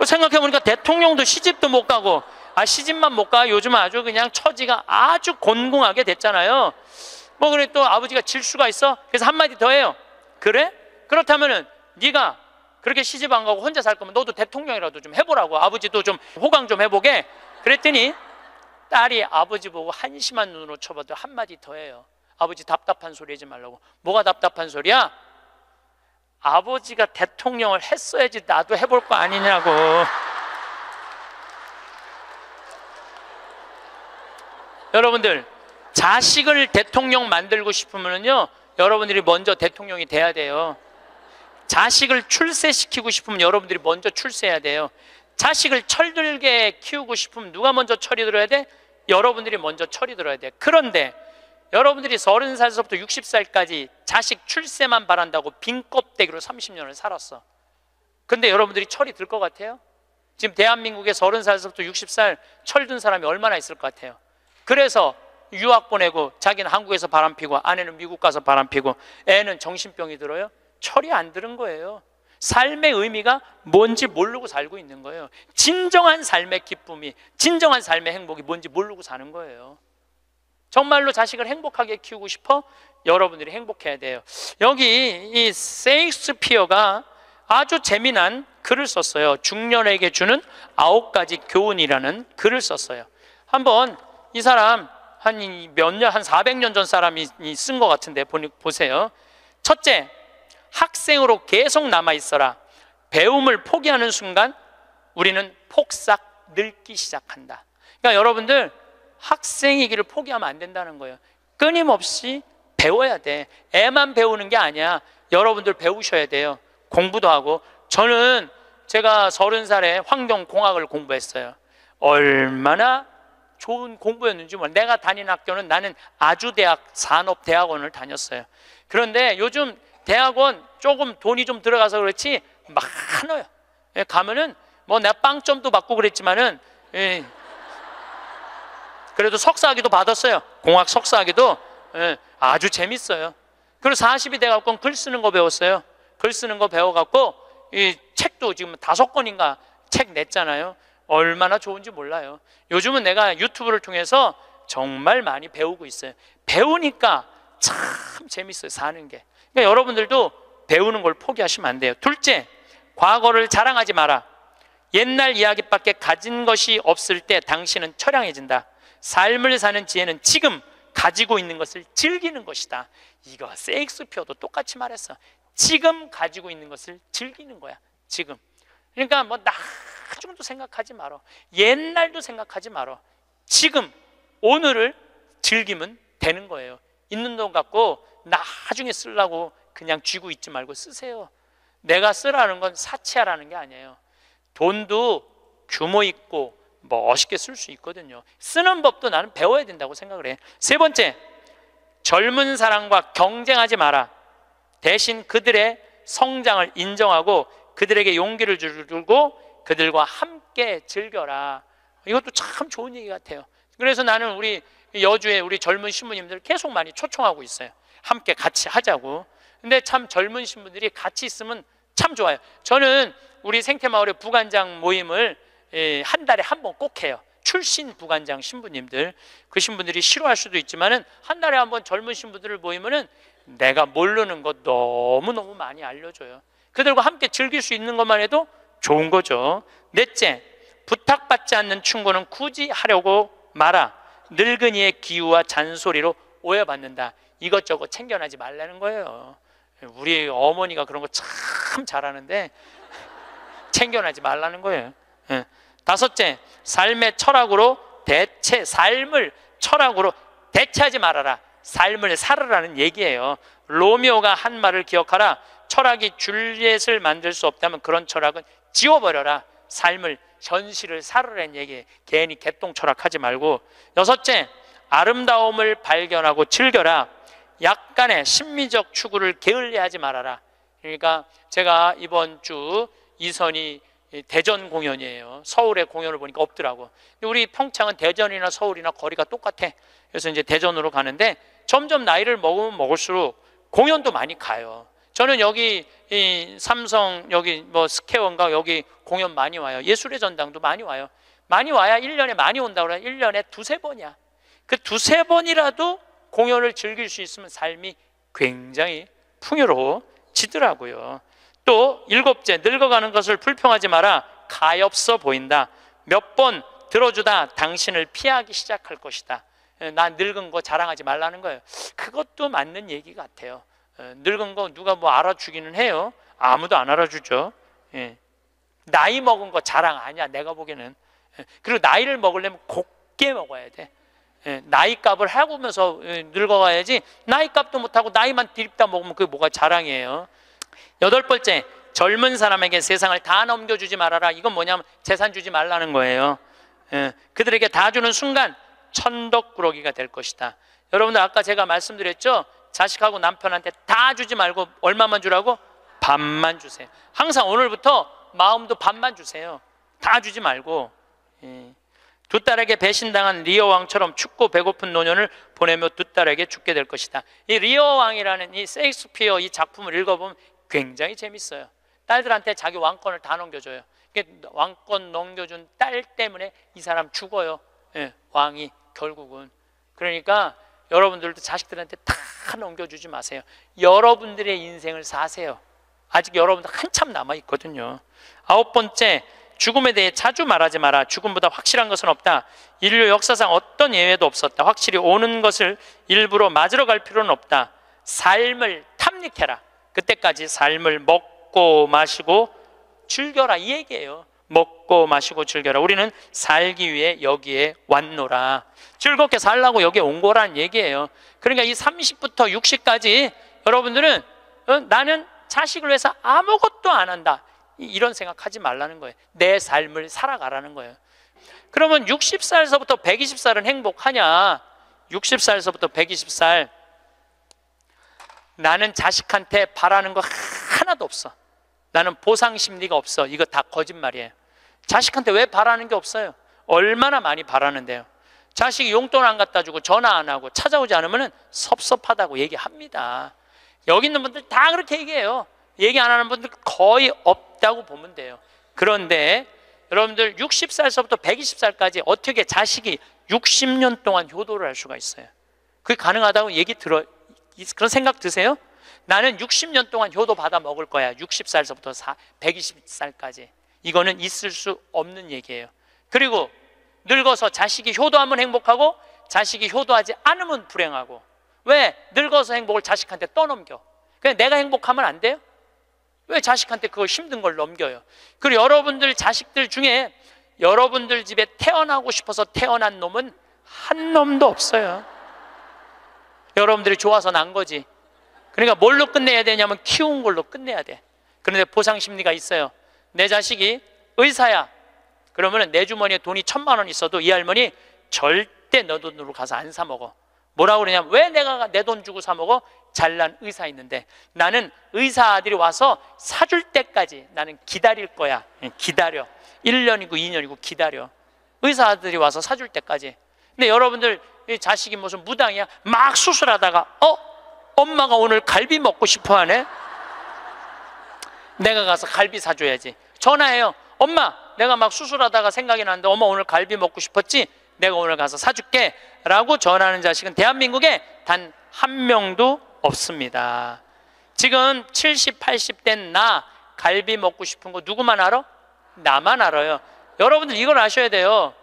생각해보니까 대통령도 시집도 못 가고, 시집만 못 가. 요즘 아주 그냥 처지가 아주 곤궁하게 됐잖아요. 뭐 그래 또 아버지가 질 수가 있어? 그래서 한마디 더 해요. 그래? 그렇다면은 네가 그렇게 시집 안 가고 혼자 살 거면 너도 대통령이라도 좀 해보라고. 아버지도 좀 호강 좀 해보게. 그랬더니 딸이 아버지 보고 한심한 눈으로 쳐봐도 한마디 더 해요. 아버지 답답한 소리 하지 말라고. 뭐가 답답한 소리야? 아버지가 대통령을 했어야지 나도 해볼 거 아니냐고. 여러분들, 자식을 대통령 만들고 싶으면요, 여러분들이 먼저 대통령이 돼야 돼요. 자식을 출세시키고 싶으면 여러분들이 먼저 출세해야 돼요. 자식을 철들게 키우고 싶으면 누가 먼저 철이 들어야 돼? 여러분들이 먼저 철이 들어야 돼. 그런데 여러분들이 30살서부터 60살까지 자식 출세만 바란다고 빈 껍데기로 30년을 살았어. 근데 여러분들이 철이 들 것 같아요? 지금 대한민국에 30살서부터 60살 철든 사람이 얼마나 있을 것 같아요? 그래서 유학 보내고 자기는 한국에서 바람피고 아내는 미국 가서 바람피고 애는 정신병이 들어요? 철이 안 들은 거예요. 삶의 의미가 뭔지 모르고 살고 있는 거예요. 진정한 삶의 기쁨이, 진정한 삶의 행복이 뭔지 모르고 사는 거예요. 정말로 자식을 행복하게 키우고 싶어? 여러분들이 행복해야 돼요. 여기 이 셰익스피어가 아주 재미난 글을 썼어요. 중년에게 주는 9가지 교훈이라는 글을 썼어요. 한번 이 사람 한 몇 년, 한 400년 전 사람이 쓴 것 같은데 보세요. 첫째, 학생으로 계속 남아 있어라. 배움을 포기하는 순간 우리는 폭삭 늙기 시작한다. 그러니까 여러분들, 학생이기를 포기하면 안 된다는 거예요. 끊임없이 배워야 돼. 애만 배우는 게 아니야. 여러분들 배우셔야 돼요. 공부도 하고. 저는 제가 30살에 환경공학을 공부했어요. 얼마나 좋은 공부였는지 몰라. 내가 다닌 학교는, 나는 아주대학 산업대학원을 다녔어요. 그런데 요즘 대학원 조금 돈이 좀 들어가서 그렇지 많아요. 가면은 뭐 내가 빵점도 받고 그랬지만은, 그래도 석사학위도 받았어요. 공학 석사학위도. 아주 재밌어요. 그리고 40이 돼갖고 글 쓰는 거 배웠어요. 글 쓰는 거 배워갖고 이 책도 지금 5권인가 책 냈잖아요. 얼마나 좋은지 몰라요. 요즘은 내가 유튜브를 통해서 정말 많이 배우고 있어요. 배우니까 참 재밌어요, 사는 게. 그러니까 여러분들도 배우는 걸 포기하시면 안 돼요. 둘째, 과거를 자랑하지 마라. 옛날 이야기밖에 가진 것이 없을 때 당신은 처량해진다. 삶을 사는 지혜는 지금 가지고 있는 것을 즐기는 것이다. 이거 셰익스피어도 똑같이 말했어. 지금 가지고 있는 것을 즐기는 거야. 지금. 그러니까 뭐 나중도 생각하지 말어. 옛날도 생각하지 말어. 지금 오늘을 즐기면 되는 거예요. 있는 돈 갖고 나중에 쓰려고 그냥 쥐고 있지 말고 쓰세요. 내가 쓰라는 건 사치하라는 게 아니에요. 돈도 규모 있고 멋있게 쓸 수 있거든요. 쓰는 법도 나는 배워야 된다고 생각을 해. 세 번째, 젊은 사람과 경쟁하지 마라. 대신 그들의 성장을 인정하고 그들에게 용기를 주고 그들과 함께 즐겨라. 이것도 참 좋은 얘기 같아요. 그래서 나는 우리 여주에 우리 젊은 신부님들 계속 많이 초청하고 있어요. 함께 같이 하자고. 근데 참 젊은 신부들이 같이 있으면 참 좋아요. 저는 우리 생태마을의 부관장 모임을 한 달에 한 번 꼭 해요. 출신 부관장 신부님들, 그 신부들이 싫어할 수도 있지만은 한 달에 한 번 젊은 신부들을 모이면은 내가 모르는 거 너무너무 많이 알려줘요. 그들과 함께 즐길 수 있는 것만 해도 좋은 거죠. 넷째, 부탁받지 않는 충고는 굳이 하려고 마라. 늙은이의 기우와 잔소리로 오해받는다. 이것저것 챙겨나지 말라는 거예요. 우리 어머니가 그런 거 참 잘하는데 챙겨나지 말라는 거예요. 다섯째, 삶을 철학으로 대체하지 말아라. 삶을 살으라는 얘기예요. 로미오가 한 말을 기억하라. 철학이 줄리엣을 만들 수 없다면 그런 철학은 지워버려라. 삶을, 현실을 살으라는 얘기에 괜히 개똥 철학하지 말고. 여섯째, 아름다움을 발견하고 즐겨라. 약간의 심미적 추구를 게을리하지 말아라. 그러니까 제가 이번 주 이선이 대전 공연이에요. 서울의 공연을 보니까 없더라고. 우리 평창은 대전이나 서울이나 거리가 똑같아. 그래서 이제 대전으로 가는데 점점 나이를 먹으면 먹을수록 공연도 많이 가요. 저는 여기 이 삼성 여기 뭐 스퀘어인가 여기 공연 많이 와요. 예술의 전당도 많이 와요. 많이 와야 1년에 많이 온다고 그래요. 1년에 두세 번이야. 그 두세 번이라도 공연을 즐길 수 있으면 삶이 굉장히 풍요로워지더라고요. 또 일곱째, 늙어가는 것을 불평하지 마라. 가엾어 보인다. 몇 번 들어주다 당신을 피하기 시작할 것이다. 나 늙은 거 자랑하지 말라는 거예요. 그것도 맞는 얘기 같아요. 늙은 거 누가 뭐 알아주기는 해요. 아무도 안 알아주죠. 나이 먹은 거 자랑 아니야, 내가 보기에는. 그리고 나이를 먹으려면 곱게 먹어야 돼. 나이값을 하고면서 늙어가야지. 나이값도 못하고 나이만 디립다 먹으면 그게 뭐가 자랑이에요. 여덟 번째, 젊은 사람에게 세상을 다 넘겨주지 말아라. 이건 뭐냐면 재산 주지 말라는 거예요. 그들에게 다 주는 순간 천덕꾸러기가 될 것이다. 여러분들 아까 제가 말씀드렸죠? 자식하고 남편한테 다 주지 말고 얼마만 주라고? 반만 주세요. 항상 오늘부터 마음도 반만 주세요. 다 주지 말고. 두 딸에게 배신당한 리어 왕처럼 춥고 배고픈 노년을 보내며 두 딸에게 죽게 될 것이다. 이 리어 왕이라는 이 셰익스피어 이 작품을 읽어보면 굉장히 재밌어요. 딸들한테 자기 왕권을 다 넘겨줘요. 왕권 넘겨준 딸 때문에 이 사람 죽어요. 왕이 결국은. 그러니까 여러분들도 자식들한테 다 넘겨주지 마세요. 여러분들의 인생을 사세요. 아직 여러분들 한참 남아있거든요. 아홉 번째, 죽음에 대해 자주 말하지 마라. 죽음보다 확실한 것은 없다. 인류 역사상 어떤 예외도 없었다. 확실히 오는 것을 일부러 맞으러 갈 필요는 없다. 삶을 탐닉해라. 그때까지 삶을 먹고 마시고 즐겨라, 이 얘기예요. 먹고 마시고 즐겨라. 우리는 살기 위해 여기에 왔노라. 즐겁게 살라고 여기에 온 거란 얘기예요. 그러니까 이 30부터 60까지 여러분들은 나는 자식을 위해서 아무것도 안 한다, 이런 생각하지 말라는 거예요. 내 삶을 살아가라는 거예요. 그러면 60살서부터 120살은 행복하냐? 60살서부터 120살 나는 자식한테 바라는 거 하나도 없어. 나는 보상 심리가 없어. 이거 다 거짓말이에요. 자식한테 왜 바라는 게 없어요? 얼마나 많이 바라는데요. 자식이 용돈 안 갖다 주고 전화 안 하고 찾아오지 않으면 섭섭하다고 얘기합니다. 여기 있는 분들 다 그렇게 얘기해요. 얘기 안 하는 분들 거의 없다고 보면 돼요. 그런데 여러분들 60살서부터 120살까지 어떻게 자식이 60년 동안 효도를 할 수가 있어요? 그게 가능하다고 그런 생각 드세요? 나는 60년 동안 효도 받아 먹을 거야. 60살서부터 120살까지. 이거는 있을 수 없는 얘기예요. 그리고 늙어서 자식이 효도하면 행복하고 자식이 효도하지 않으면 불행하고. 왜? 늙어서 행복을 자식한테 떠넘겨. 그냥 내가 행복하면 안 돼요? 왜 자식한테 그걸 힘든 걸 넘겨요? 그리고 여러분들 자식들 중에 여러분들 집에 태어나고 싶어서 태어난 놈은 한 놈도 없어요. 여러분들이 좋아서 난 거지. 그러니까 뭘로 끝내야 되냐면 키운 걸로 끝내야 돼. 그런데 보상 심리가 있어요. 내 자식이 의사야. 그러면 내 주머니에 돈이 1,000만 원 있어도 이 할머니 절대 너 돈으로 가서 안 사 먹어. 뭐라고 그러냐면 왜 내가 내 돈 주고 사 먹어? 잘난 의사 있는데. 나는 의사 아들이 와서 사줄 때까지 나는 기다릴 거야. 기다려. 1년이고 2년이고 기다려. 의사 아들이 와서 사줄 때까지. 근데 여러분들 자식이 무슨 무당이야? 막 수술하다가 엄마가 오늘 갈비 먹고 싶어 하네? 내가 가서 갈비 사줘야지. 전화해요. 엄마, 내가 막 수술하다가 생각이 나는데 엄마 오늘 갈비 먹고 싶었지? 내가 오늘 가서 사줄게 라고 전화하는 자식은 대한민국에 단 한 명도 없습니다. 지금 70, 80 된 나 갈비 먹고 싶은 거 누구만 알아? 나만 알아요. 여러분들 이걸 아셔야 돼요.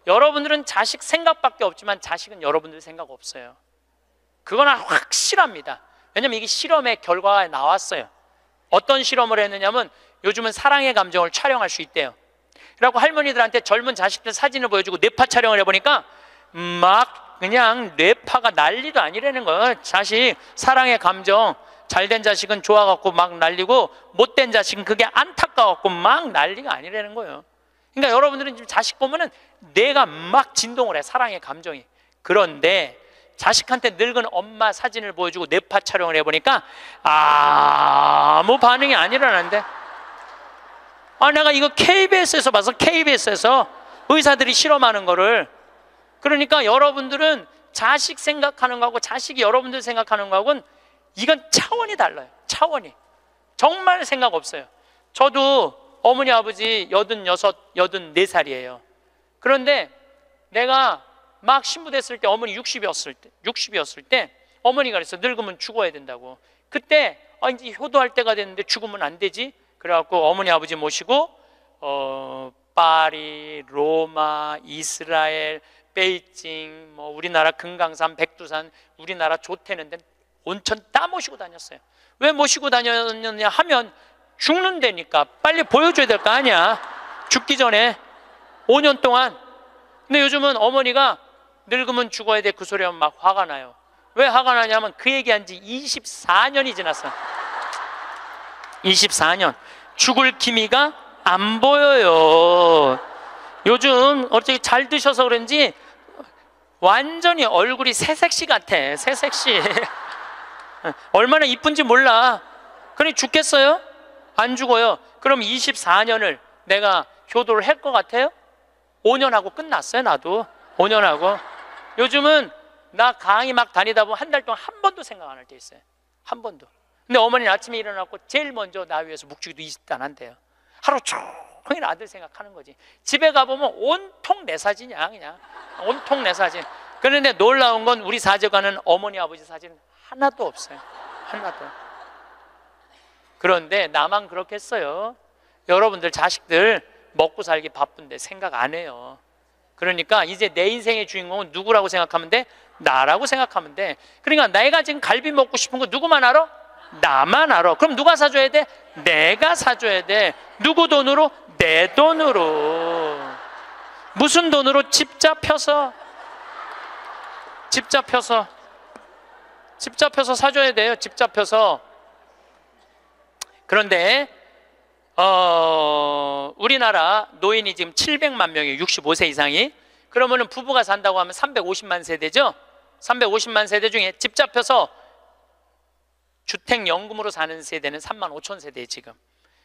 여러분들은 자식 생각밖에 없지만 자식은 여러분들 생각 없어요. 그건 확실합니다. 왜냐면 이게 실험의 결과가 나왔어요. 어떤 실험을 했느냐면 요즘은 사랑의 감정을 촬영할 수 있대요. 그래갖고 할머니들한테 젊은 자식들 사진을 보여주고 뇌파 촬영을 해보니까 막 그냥 뇌파가 난리도 아니라는 거예요. 자식 사랑의 감정 잘된 자식은 좋아갖고 막 난리고 못된 자식은 그게 안타까워갖고 막 난리가 아니라는 거예요. 그러니까 여러분들은 지금 자식 보면은 내가 막 진동을 해, 사랑의 감정이. 그런데 자식한테 늙은 엄마 사진을 보여주고 뇌파 촬영을 해보니까 아무 반응이 안 일어나는데, 내가 이거 KBS에서 봐서, KBS에서 의사들이 실험하는 거를. 그러니까 여러분들은 자식 생각하는 거하고 자식이 여러분들 생각하는 거하고는 이건 차원이 달라요. 차원이 정말 생각 없어요. 저도 어머니 아버지 86, 84살이에요 그런데 내가 막 신부됐을 때, 어머니 60이었을 때 어머니가 그랬어. 늙으면 죽어야 된다고. 그때 이제 효도할 때가 됐는데 죽으면 안 되지. 그래갖고 어머니 아버지 모시고 파리, 로마, 이스라엘, 베이징, 뭐 우리나라 금강산, 백두산, 우리나라 좋대는 데 온천 다 모시고 다녔어요. 왜 모시고 다녔느냐 하면 죽는다니까. 빨리 보여줘야 될 거 아니야, 죽기 전에 5년 동안. 근데 요즘은 어머니가 늙으면 죽어야 돼 그 소리 하면 막 화가 나요. 왜 화가 나냐면 그 얘기한 지 24년이 지났어. 24년 죽을 기미가 안 보여요. 요즘 어떻게 잘 드셔서 그런지 완전히 얼굴이 새색시 같아. 새색시. 얼마나 이쁜지 몰라. 그러니 죽겠어요? 안 죽어요. 그럼 24년을 내가 효도를 할 것 같아요? 5년 하고 끝났어요. 나도 5년 하고. 요즘은 나 강의 막 다니다 보면 한 달 동안 한 번도 생각 안 할 때 있어요. 한 번도. 근데 어머니는 아침에 일어나고 제일 먼저 나 위해서 묵주기도 20단 한대요. 하루 종일 아들 생각하는 거지. 집에 가보면 온통 내 사진이야. 그냥 온통 내 사진. 그런데 놀라운 건 우리 사제관은 어머니 아버지 사진 하나도 없어요. 하나도. 그런데 나만 그렇겠어요? 여러분들 자식들 먹고 살기 바쁜데 생각 안 해요. 그러니까 이제 내 인생의 주인공은 누구라고 생각하면 돼? 나라고 생각하면 돼. 그러니까 내가 지금 갈비 먹고 싶은 거 누구만 알아? 나만 알아. 그럼 누가 사줘야 돼? 내가 사줘야 돼. 누구 돈으로? 내 돈으로. 무슨 돈으로? 집 잡혀서 사줘야 돼요. 집 잡혀서. 그런데 우리나라 노인이 지금 700만 명이에요. 65세 이상이. 그러면은 부부가 산다고 하면 350만 세대죠. 350만 세대 중에 집 잡혀서 주택연금으로 사는 세대는 3만 5천 세대예요 지금.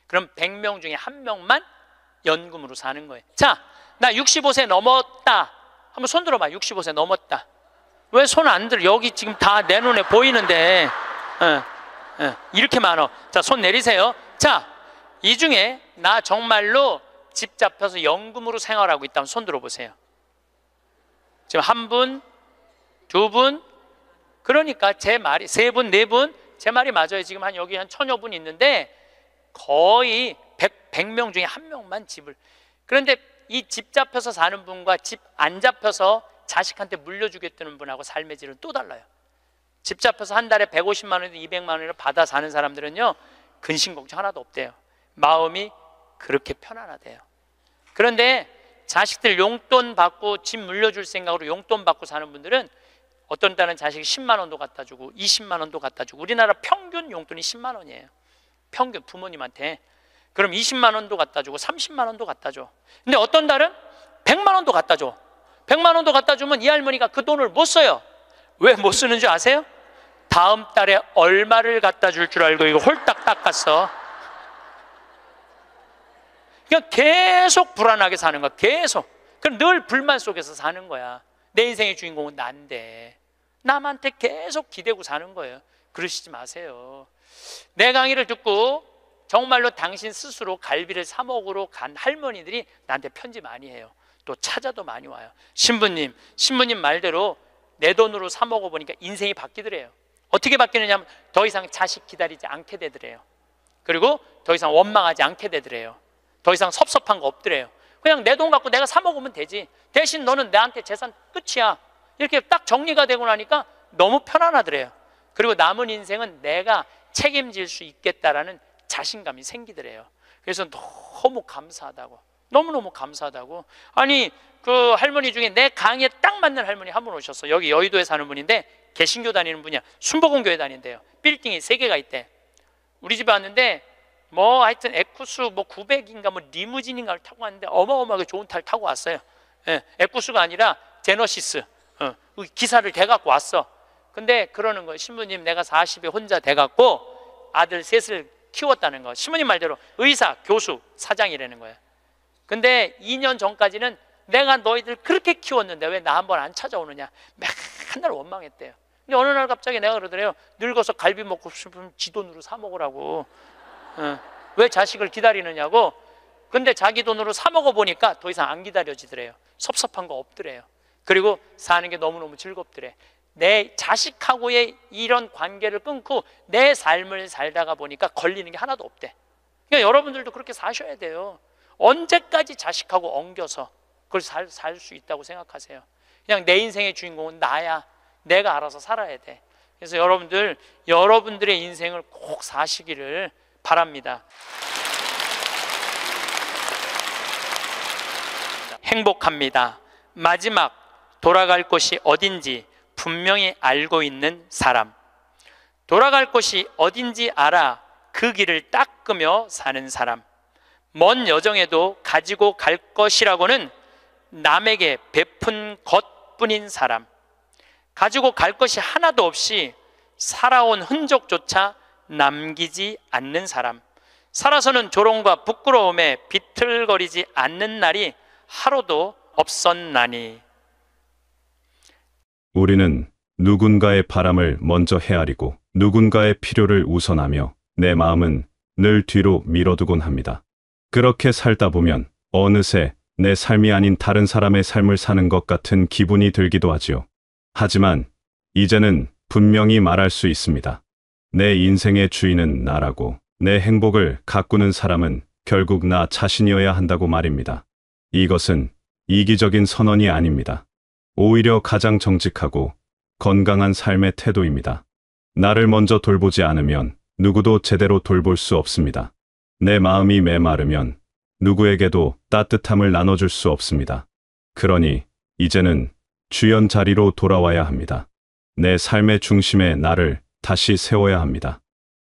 그럼 100명 중에 1명만 연금으로 사는 거예요. 자, 나 65세 넘었다. 한번 손 들어봐. 65세 넘었다. 왜 손 안 들어? 여기 지금 다 내 눈에 보이는데 이렇게 많어. 자, 손 내리세요. 자, 이 중에 나 정말로 집 잡혀서 연금으로 생활하고 있다면 손 들어보세요. 지금 한 분, 두 분, 그러니까 제 말이 세 분, 네 분, 제 말이 맞아요. 지금 여기 한 1000여 분 있는데 거의 100명 중에 1명만 집을. 그런데 이 집 잡혀서 사는 분과 집 안 잡혀서 자식한테 물려주겠다는 분하고 삶의 질은 또 달라요. 집 잡혀서 한 달에 150만 원에서 200만 원을 받아 사는 사람들은요, 근심 걱정 하나도 없대요. 마음이 그렇게 편안하대요. 그런데 자식들 용돈 받고 집 물려줄 생각으로 용돈 받고 사는 분들은 어떤 달은 자식이 10만 원도 갖다 주고 20만 원도 갖다 주고. 우리나라 평균 용돈이 10만 원이에요. 평균 부모님한테. 그럼 20만 원도 갖다 주고 30만 원도 갖다 줘. 근데 어떤 달은 100만 원도 갖다 줘. 100만 원도 갖다 주면 이 할머니가 그 돈을 못 써요. 왜 못 쓰는 줄 아세요? 다음 달에 얼마를 갖다 줄 줄 알고 이거 홀딱 닦았어. 그냥 계속 불안하게 사는 거야. 계속. 그럼 늘 불만 속에서 사는 거야. 내 인생의 주인공은 난데 남한테 계속 기대고 사는 거예요. 그러시지 마세요. 내 강의를 듣고 정말로 당신 스스로 갈비를 사 먹으러 간 할머니들이 나한테 편지 많이 해요. 또 찾아도 많이 와요. 신부님 말대로 내 돈으로 사 먹어보니까 인생이 바뀌더래요. 어떻게 바뀌느냐 하면 더 이상 자식 기다리지 않게 되더래요. 그리고 더 이상 원망하지 않게 되더래요. 더 이상 섭섭한 거 없더래요. 그냥 내 돈 갖고 내가 사 먹으면 되지. 대신 너는 나한테 재산 끝이야. 이렇게 딱 정리가 되고 나니까 너무 편안하더래요. 그리고 남은 인생은 내가 책임질 수 있겠다라는 자신감이 생기더래요. 그래서 너무 감사하다고. 너무너무 감사하다고. 아니 그 할머니 중에 내 강의에 딱 맞는 할머니 한 분 오셨어. 여기 여의도에 사는 분인데 개신교 다니는 분이야. 순복음교회 다닌대요. 빌딩이 3개가 있대. 우리 집에 왔는데 뭐 하여튼 에쿠스 뭐 900인가 뭐 리무진인가를 타고 왔는데 어마어마하게 좋은 차를 타고 왔어요. 예, 에쿠스가 아니라 제너시스. 기사를 대갖고 왔어. 근데 그러는 거예요. 신부님, 내가 40에 혼자 돼갖고 아들 셋을 키웠다는 거. 신부님 말대로 의사, 교수, 사장이라는 거예요. 근데 2년 전까지는 내가 너희들 그렇게 키웠는데 왜 나 한번 안 찾아오느냐, 맨날 원망했대요. 근데 어느 날 갑자기 내가 그러더래요. 늙어서 갈비 먹고 싶으면 지 돈으로 사 먹으라고. 왜 자식을 기다리느냐고. 근데 자기 돈으로 사 먹어 보니까 더 이상 안 기다려지더래요. 섭섭한 거 없더래요. 그리고 사는 게 너무너무 즐겁더래. 내 자식하고의 이런 관계를 끊고 내 삶을 살다가 보니까 걸리는 게 하나도 없대. 그러니까 여러분들도 그렇게 사셔야 돼요. 언제까지 자식하고 엉겨서 그걸 살 수 있다고 생각하세요? 그냥 내 인생의 주인공은 나야. 내가 알아서 살아야 돼. 그래서 여러분들의 인생을 꼭 사시기를 바랍니다. 행복합니다. 마지막 돌아갈 곳이 어딘지 분명히 알고 있는 사람. 돌아갈 곳이 어딘지 알아 그 길을 닦으며 사는 사람. 먼 여정에도 가지고 갈 것이라고는 남에게 베푼 것뿐인 사람. 가지고 갈 것이 하나도 없이 살아온 흔적조차 남기지 않는 사람. 살아서는 조롱과 부끄러움에 비틀거리지 않는 날이 하루도 없었나니. 우리는 누군가의 바람을 먼저 헤아리고 누군가의 필요를 우선하며 내 마음은 늘 뒤로 밀어두곤 합니다. 그렇게 살다 보면 어느새 내 삶이 아닌 다른 사람의 삶을 사는 것 같은 기분이 들기도 하지요. 하지만 이제는 분명히 말할 수 있습니다. 내 인생의 주인은 나라고, 내 행복을 가꾸는 사람은 결국 나 자신이어야 한다고 말입니다. 이것은 이기적인 선언이 아닙니다. 오히려 가장 정직하고 건강한 삶의 태도입니다. 나를 먼저 돌보지 않으면 누구도 제대로 돌볼 수 없습니다. 내 마음이 메마르면 누구에게도 따뜻함을 나눠줄 수 없습니다. 그러니 이제는 주연 자리로 돌아와야 합니다. 내 삶의 중심에 나를 다시 세워야 합니다.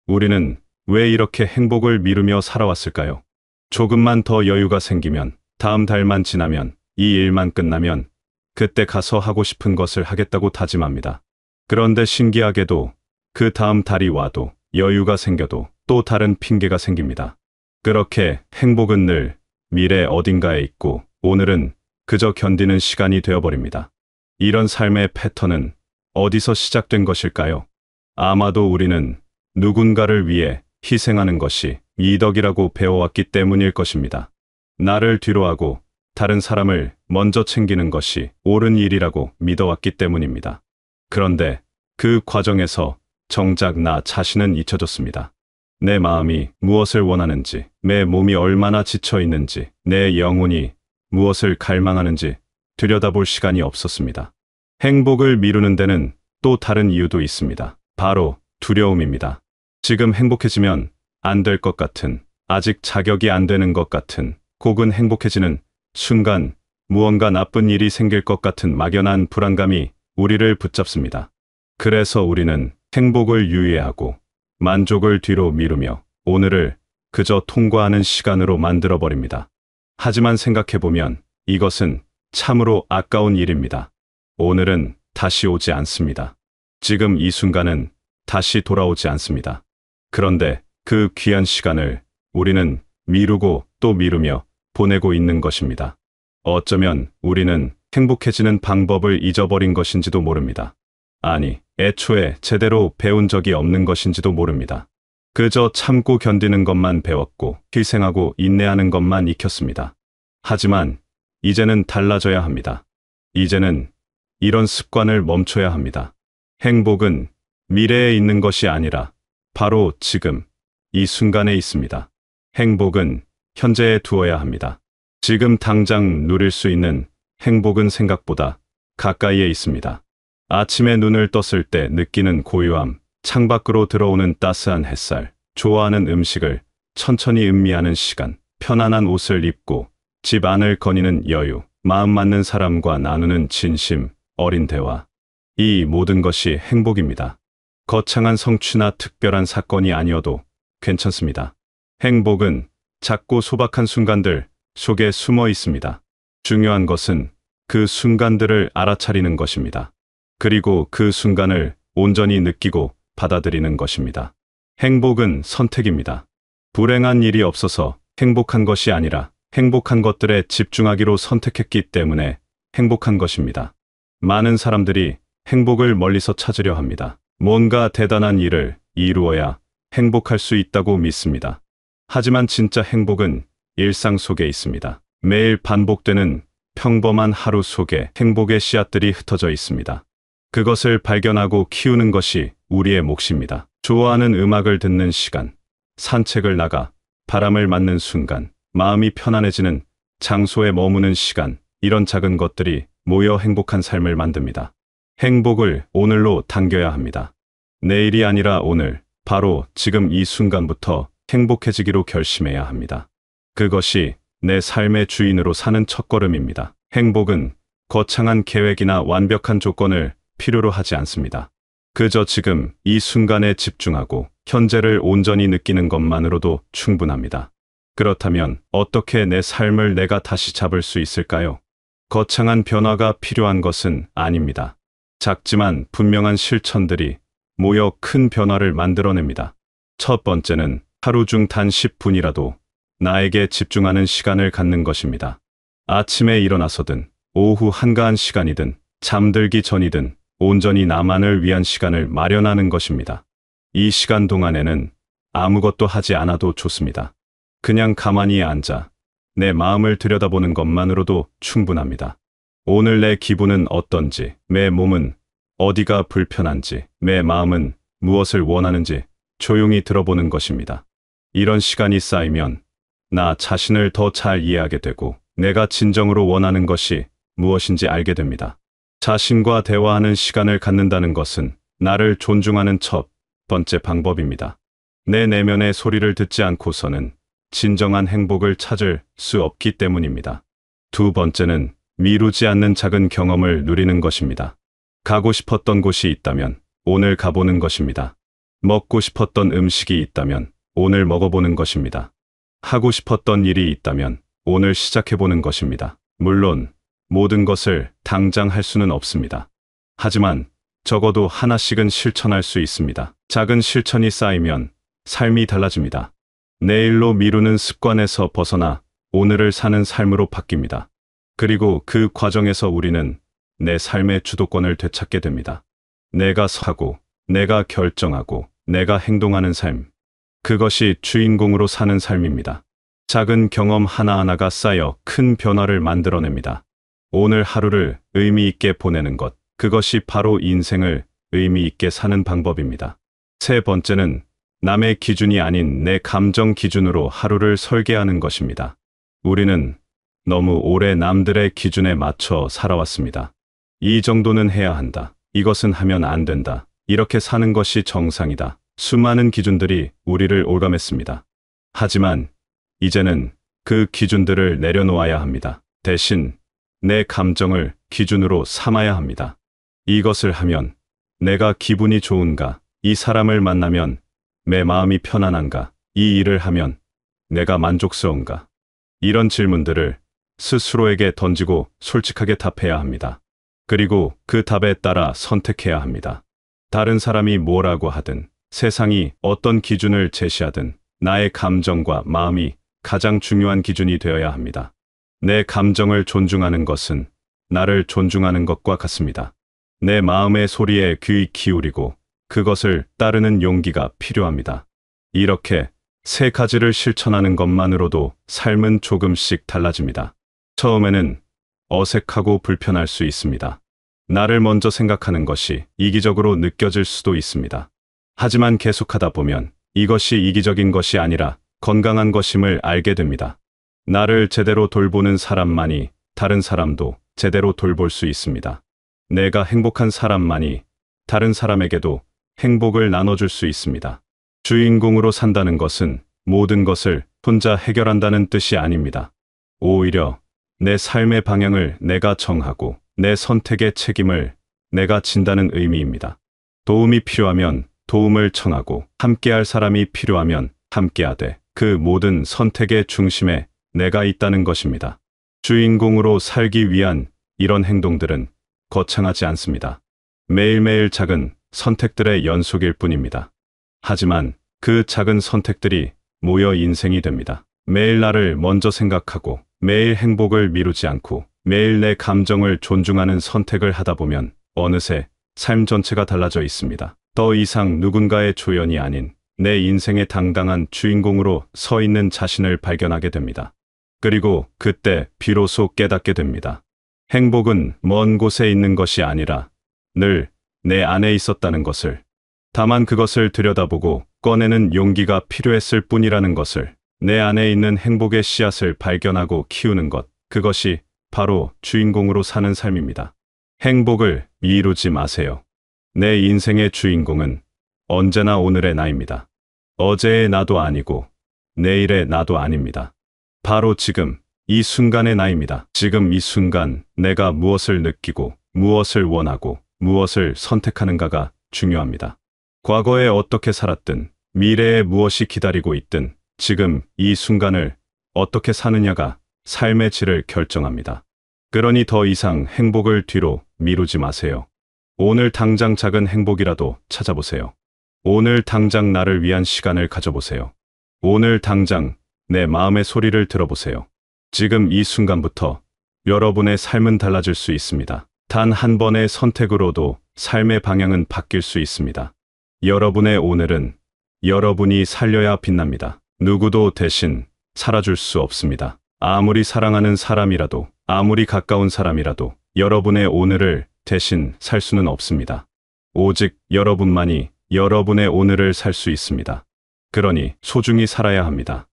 우리는 왜 이렇게 행복을 미루며 살아왔을까요? 조금만 더 여유가 생기면, 다음 달만 지나면, 이 일만 끝나면 그때 가서 하고 싶은 것을 하겠다고 다짐합니다. 그런데 신기하게도 그 다음 달이 와도 여유가 생겨도 또 다른 핑계가 생깁니다. 그렇게 행복은 늘 미래 어딘가에 있고 오늘은 그저 견디는 시간이 되어버립니다. 이런 삶의 패턴은 어디서 시작된 것일까요? 아마도 우리는 누군가를 위해 희생하는 것이 이덕이라고 배워왔기 때문일 것입니다. 나를 뒤로하고 다른 사람을 먼저 챙기는 것이 옳은 일이라고 믿어왔기 때문입니다. 그런데 그 과정에서 정작 나 자신은 잊혀졌습니다. 내 마음이 무엇을 원하는지, 내 몸이 얼마나 지쳐 있는지, 내 영혼이 무엇을 갈망하는지 들여다볼 시간이 없었습니다. 행복을 미루는 데는 또 다른 이유도 있습니다. 바로 두려움입니다. 지금 행복해지면 안 될 것 같은, 아직 자격이 안 되는 것 같은, 혹은 행복해지는 순간 무언가 나쁜 일이 생길 것 같은 막연한 불안감이 우리를 붙잡습니다. 그래서 우리는 행복을 유예하고 만족을 뒤로 미루며 오늘을 그저 통과하는 시간으로 만들어버립니다. 하지만 생각해보면 이것은 참으로 아까운 일입니다. 오늘은 다시 오지 않습니다. 지금 이 순간은 다시 돌아오지 않습니다. 그런데 그 귀한 시간을 우리는 미루고 또 미루며 보내고 있는 것입니다. 어쩌면 우리는 행복해지는 방법을 잊어버린 것인지도 모릅니다. 아니, 애초에 제대로 배운 적이 없는 것인지도 모릅니다. 그저 참고 견디는 것만 배웠고 희생하고 인내하는 것만 익혔습니다. 하지만 이제는 달라져야 합니다. 이제는 이런 습관을 멈춰야 합니다. 행복은 미래에 있는 것이 아니라 바로 지금, 이 순간에 있습니다. 행복은 현재에 두어야 합니다. 지금 당장 누릴 수 있는 행복은 생각보다 가까이에 있습니다. 아침에 눈을 떴을 때 느끼는 고요함, 창밖으로 들어오는 따스한 햇살, 좋아하는 음식을 천천히 음미하는 시간, 편안한 옷을 입고 집 안을 거니는 여유, 마음 맞는 사람과 나누는 진심, 어린 대화. 이 모든 것이 행복입니다. 거창한 성취나 특별한 사건이 아니어도 괜찮습니다. 행복은 작고 소박한 순간들 속에 숨어 있습니다. 중요한 것은 그 순간들을 알아차리는 것입니다. 그리고 그 순간을 온전히 느끼고 받아들이는 것입니다. 행복은 선택입니다. 불행한 일이 없어서 행복한 것이 아니라 행복한 것들에 집중하기로 선택했기 때문에 행복한 것입니다. 많은 사람들이 행복을 멀리서 찾으려 합니다. 뭔가 대단한 일을 이루어야 행복할 수 있다고 믿습니다. 하지만 진짜 행복은 일상 속에 있습니다. 매일 반복되는 평범한 하루 속에 행복의 씨앗들이 흩어져 있습니다. 그것을 발견하고 키우는 것이 우리의 몫입니다. 좋아하는 음악을 듣는 시간, 산책을 나가 바람을 맞는 순간, 마음이 편안해지는 장소에 머무는 시간, 이런 작은 것들이 모여 행복한 삶을 만듭니다. 행복을 오늘로 당겨야 합니다. 내일이 아니라 오늘, 바로 지금 이 순간부터 행복해지기로 결심해야 합니다. 그것이 내 삶의 주인으로 사는 첫걸음입니다. 행복은 거창한 계획이나 완벽한 조건을 필요로 하지 않습니다. 그저 지금 이 순간에 집중하고 현재를 온전히 느끼는 것만으로도 충분합니다. 그렇다면 어떻게 내 삶을 내가 다시 잡을 수 있을까요? 거창한 변화가 필요한 것은 아닙니다. 작지만 분명한 실천들이 모여 큰 변화를 만들어냅니다. 첫 번째는 하루 중 단 10분이라도 나에게 집중하는 시간을 갖는 것입니다. 아침에 일어나서든 오후 한가한 시간이든 잠들기 전이든 온전히 나만을 위한 시간을 마련하는 것입니다. 이 시간 동안에는 아무것도 하지 않아도 좋습니다. 그냥 가만히 앉아 내 마음을 들여다보는 것만으로도 충분합니다. 오늘 내 기분은 어떤지, 내 몸은 어디가 불편한지, 내 마음은 무엇을 원하는지 조용히 들어보는 것입니다. 이런 시간이 쌓이면 나 자신을 더 잘 이해하게 되고 내가 진정으로 원하는 것이 무엇인지 알게 됩니다. 자신과 대화하는 시간을 갖는다는 것은 나를 존중하는 첫 번째 방법입니다. 내 내면의 소리를 듣지 않고서는 진정한 행복을 찾을 수 없기 때문입니다. 두 번째는 미루지 않는 작은 경험을 누리는 것입니다. 가고 싶었던 곳이 있다면 오늘 가보는 것입니다. 먹고 싶었던 음식이 있다면 오늘 먹어보는 것입니다. 하고 싶었던 일이 있다면 오늘 시작해보는 것입니다. 물론 모든 것을 당장 할 수는 없습니다. 하지만 적어도 하나씩은 실천할 수 있습니다. 작은 실천이 쌓이면 삶이 달라집니다. 내일로 미루는 습관에서 벗어나 오늘을 사는 삶으로 바뀝니다. 그리고 그 과정에서 우리는 내 삶의 주도권을 되찾게 됩니다. 내가 사고, 내가 결정하고, 내가 행동하는 삶. 그것이 주인공으로 사는 삶입니다. 작은 경험 하나하나가 쌓여 큰 변화를 만들어냅니다. 오늘 하루를 의미 있게 보내는 것, 그것이 바로 인생을 의미 있게 사는 방법입니다. 세 번째는 남의 기준이 아닌 내 감정 기준으로 하루를 설계하는 것입니다. 우리는 너무 오래 남들의 기준에 맞춰 살아왔습니다. 이 정도는 해야 한다. 이것은 하면 안 된다. 이렇게 사는 것이 정상이다. 수많은 기준들이 우리를 올감했습니다. 하지만 이제는 그 기준들을 내려놓아야 합니다. 대신 내 감정을 기준으로 삼아야 합니다. 이것을 하면 내가 기분이 좋은가? 이 사람을 만나면 내 마음이 편안한가? 이 일을 하면 내가 만족스러운가? 이런 질문들을 스스로에게 던지고 솔직하게 답해야 합니다. 그리고 그 답에 따라 선택해야 합니다. 다른 사람이 뭐라고 하든, 세상이 어떤 기준을 제시하든 나의 감정과 마음이 가장 중요한 기준이 되어야 합니다. 내 감정을 존중하는 것은 나를 존중하는 것과 같습니다. 내 마음의 소리에 귀 기울이고 그것을 따르는 용기가 필요합니다. 이렇게 세 가지를 실천하는 것만으로도 삶은 조금씩 달라집니다. 처음에는 어색하고 불편할 수 있습니다. 나를 먼저 생각하는 것이 이기적으로 느껴질 수도 있습니다. 하지만 계속하다 보면 이것이 이기적인 것이 아니라 건강한 것임을 알게 됩니다. 나를 제대로 돌보는 사람만이 다른 사람도 제대로 돌볼 수 있습니다. 내가 행복한 사람만이 다른 사람에게도 행복을 나눠줄 수 있습니다. 주인공으로 산다는 것은 모든 것을 혼자 해결한다는 뜻이 아닙니다. 오히려 내 삶의 방향을 내가 정하고 내 선택의 책임을 내가 진다는 의미입니다. 도움이 필요하면 도움을 청하고 함께할 사람이 필요하면 함께하되 그 모든 선택의 중심에 내가 있다는 것입니다. 주인공으로 살기 위한 이런 행동들은 거창하지 않습니다. 매일매일 작은 선택들의 연속일 뿐입니다. 하지만 그 작은 선택들이 모여 인생이 됩니다. 매일 나를 먼저 생각하고 매일 행복을 미루지 않고 매일 내 감정을 존중하는 선택을 하다 보면 어느새 삶 전체가 달라져 있습니다. 더 이상 누군가의 조연이 아닌 내 인생의 당당한 주인공으로 서 있는 자신을 발견하게 됩니다. 그리고 그때 비로소 깨닫게 됩니다. 행복은 먼 곳에 있는 것이 아니라 늘 내 안에 있었다는 것을, 다만 그것을 들여다보고 꺼내는 용기가 필요했을 뿐이라는 것을, 내 안에 있는 행복의 씨앗을 발견하고 키우는 것, 그것이 바로 주인공으로 사는 삶입니다. 행복을 미루지 마세요. 내 인생의 주인공은 언제나 오늘의 나입니다. 어제의 나도 아니고 내일의 나도 아닙니다. 바로 지금 이 순간의 나입니다. 지금 이 순간 내가 무엇을 느끼고 무엇을 원하고 무엇을 선택하는가가 중요합니다. 과거에 어떻게 살았든 미래에 무엇이 기다리고 있든 지금 이 순간을 어떻게 사느냐가 삶의 질을 결정합니다. 그러니 더 이상 행복을 뒤로 미루지 마세요. 오늘 당장 작은 행복이라도 찾아보세요. 오늘 당장 나를 위한 시간을 가져보세요. 오늘 당장 내 마음의 소리를 들어보세요. 지금 이 순간부터 여러분의 삶은 달라질 수 있습니다. 단 한 번의 선택으로도 삶의 방향은 바뀔 수 있습니다. 여러분의 오늘은 여러분이 살려야 빛납니다. 누구도 대신 살아줄 수 없습니다. 아무리 사랑하는 사람이라도, 아무리 가까운 사람이라도 여러분의 오늘을 대신 살 수는 없습니다. 오직 여러분만이 여러분의 오늘을 살 수 있습니다. 그러니 소중히 살아야 합니다.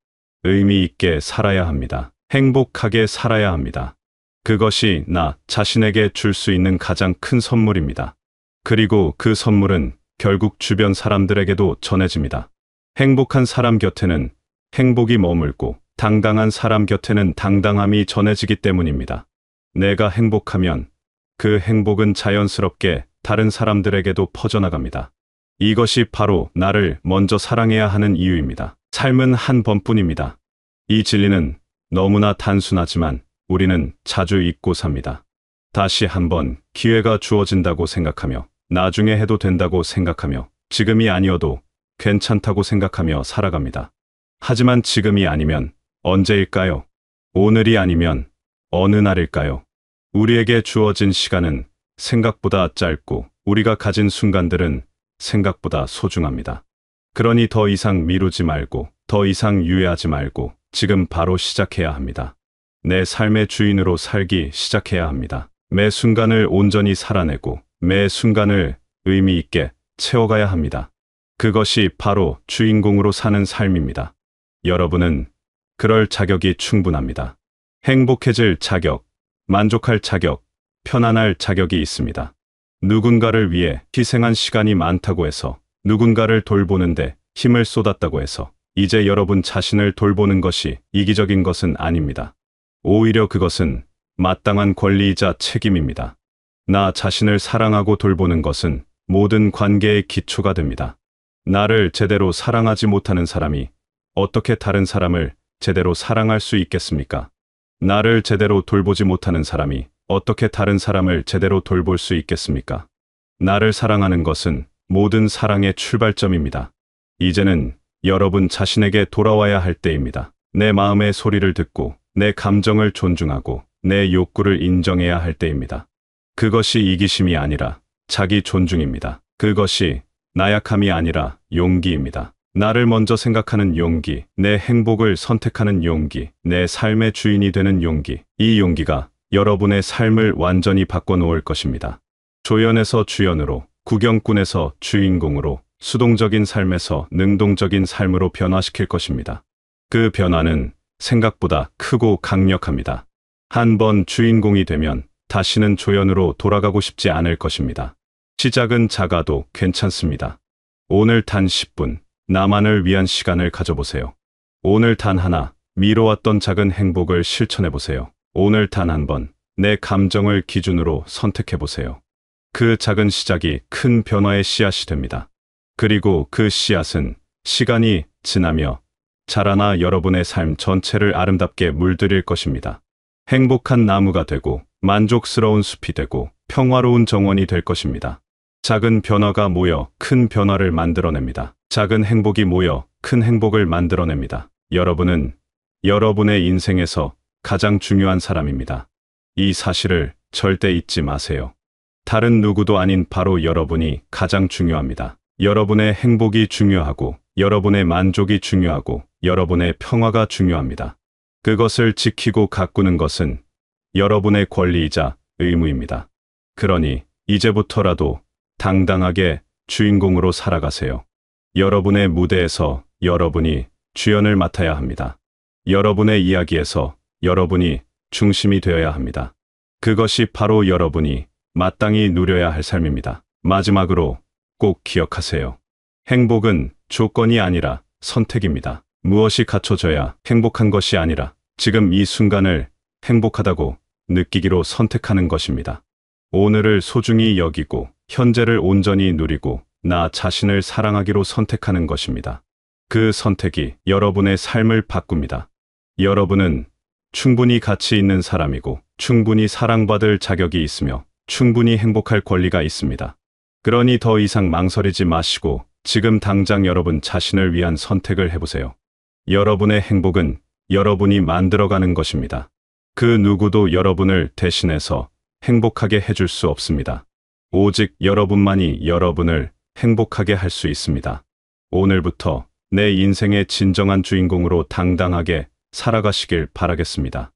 의미 있게 살아야 합니다. 행복하게 살아야 합니다. 그것이 나 자신에게 줄 수 있는 가장 큰 선물입니다. 그리고 그 선물은 결국 주변 사람들에게도 전해집니다. 행복한 사람 곁에는 행복이 머물고 당당한 사람 곁에는 당당함이 전해지기 때문입니다. 내가 행복하면 그 행복은 자연스럽게 다른 사람들에게도 퍼져나갑니다. 이것이 바로 나를 먼저 사랑해야 하는 이유입니다. 삶은 한 번뿐입니다. 이 진리는 너무나 단순하지만 우리는 자주 잊고 삽니다. 다시 한번 기회가 주어진다고 생각하며, 나중에 해도 된다고 생각하며, 지금이 아니어도 괜찮다고 생각하며 살아갑니다. 하지만 지금이 아니면 언제일까요? 오늘이 아니면 어느 날일까요? 우리에게 주어진 시간은 생각보다 짧고 우리가 가진 순간들은 생각보다 소중합니다. 그러니 더 이상 미루지 말고, 더 이상 유예하지 말고 지금 바로 시작해야 합니다. 내 삶의 주인으로 살기 시작해야 합니다. 매 순간을 온전히 살아내고 매 순간을 의미 있게 채워가야 합니다. 그것이 바로 주인공으로 사는 삶입니다. 여러분은 그럴 자격이 충분합니다. 행복해질 자격, 만족할 자격, 편안할 자격이 있습니다. 누군가를 위해 희생한 시간이 많다고 해서, 누군가를 돌보는데 힘을 쏟았다고 해서 이제 여러분 자신을 돌보는 것이 이기적인 것은 아닙니다. 오히려 그것은 마땅한 권리이자 책임입니다. 나 자신을 사랑하고 돌보는 것은 모든 관계의 기초가 됩니다. 나를 제대로 사랑하지 못하는 사람이 어떻게 다른 사람을 제대로 사랑할 수 있겠습니까? 나를 제대로 돌보지 못하는 사람이 어떻게 다른 사람을 제대로 돌볼 수 있겠습니까? 나를 사랑하는 것은 모든 사랑의 출발점입니다. 이제는 여러분 자신에게 돌아와야 할 때입니다. 내 마음의 소리를 듣고 내 감정을 존중하고 내 욕구를 인정해야 할 때입니다. 그것이 이기심이 아니라 자기 존중입니다. 그것이 나약함이 아니라 용기입니다. 나를 먼저 생각하는 용기, 내 행복을 선택하는 용기, 내 삶의 주인이 되는 용기. 이 용기가 여러분의 삶을 완전히 바꿔놓을 것입니다. 조연에서 주연으로, 구경꾼에서 주인공으로, 수동적인 삶에서 능동적인 삶으로 변화시킬 것입니다. 그 변화는 생각보다 크고 강력합니다. 한 번 주인공이 되면 다시는 조연으로 돌아가고 싶지 않을 것입니다. 시작은 작아도 괜찮습니다. 오늘 단 10분, 나만을 위한 시간을 가져보세요. 오늘 단 하나, 미뤄왔던 작은 행복을 실천해 보세요. 오늘 단 한 번 내 감정을 기준으로 선택해 보세요. 그 작은 시작이 큰 변화의 씨앗이 됩니다. 그리고 그 씨앗은 시간이 지나며 자라나 여러분의 삶 전체를 아름답게 물들일 것입니다. 행복한 나무가 되고 만족스러운 숲이 되고 평화로운 정원이 될 것입니다. 작은 변화가 모여 큰 변화를 만들어냅니다. 작은 행복이 모여 큰 행복을 만들어냅니다. 여러분은 여러분의 인생에서 가장 중요한 사람입니다. 이 사실을 절대 잊지 마세요. 다른 누구도 아닌 바로 여러분이 가장 중요합니다. 여러분의 행복이 중요하고 여러분의 만족이 중요하고 여러분의 평화가 중요합니다. 그것을 지키고 가꾸는 것은 여러분의 권리이자 의무입니다. 그러니 이제부터라도 당당하게 주인공으로 살아가세요. 여러분의 무대에서 여러분이 주연을 맡아야 합니다. 여러분의 이야기에서 여러분이 중심이 되어야 합니다. 그것이 바로 여러분이 마땅히 누려야 할 삶입니다. 마지막으로 꼭 기억하세요. 행복은 조건이 아니라 선택입니다. 무엇이 갖춰져야 행복한 것이 아니라 지금 이 순간을 행복하다고 느끼기로 선택하는 것입니다. 오늘을 소중히 여기고 현재를 온전히 누리고 나 자신을 사랑하기로 선택하는 것입니다. 그 선택이 여러분의 삶을 바꿉니다. 여러분은 충분히 가치 있는 사람이고 충분히 사랑받을 자격이 있으며 충분히 행복할 권리가 있습니다. 그러니 더 이상 망설이지 마시고 지금 당장 여러분 자신을 위한 선택을 해보세요. 여러분의 행복은 여러분이 만들어가는 것입니다. 그 누구도 여러분을 대신해서 행복하게 해줄 수 없습니다. 오직 여러분만이 여러분을 행복하게 할 수 있습니다. 오늘부터 내 인생의 진정한 주인공으로 당당하게 살아가시길 바라겠습니다.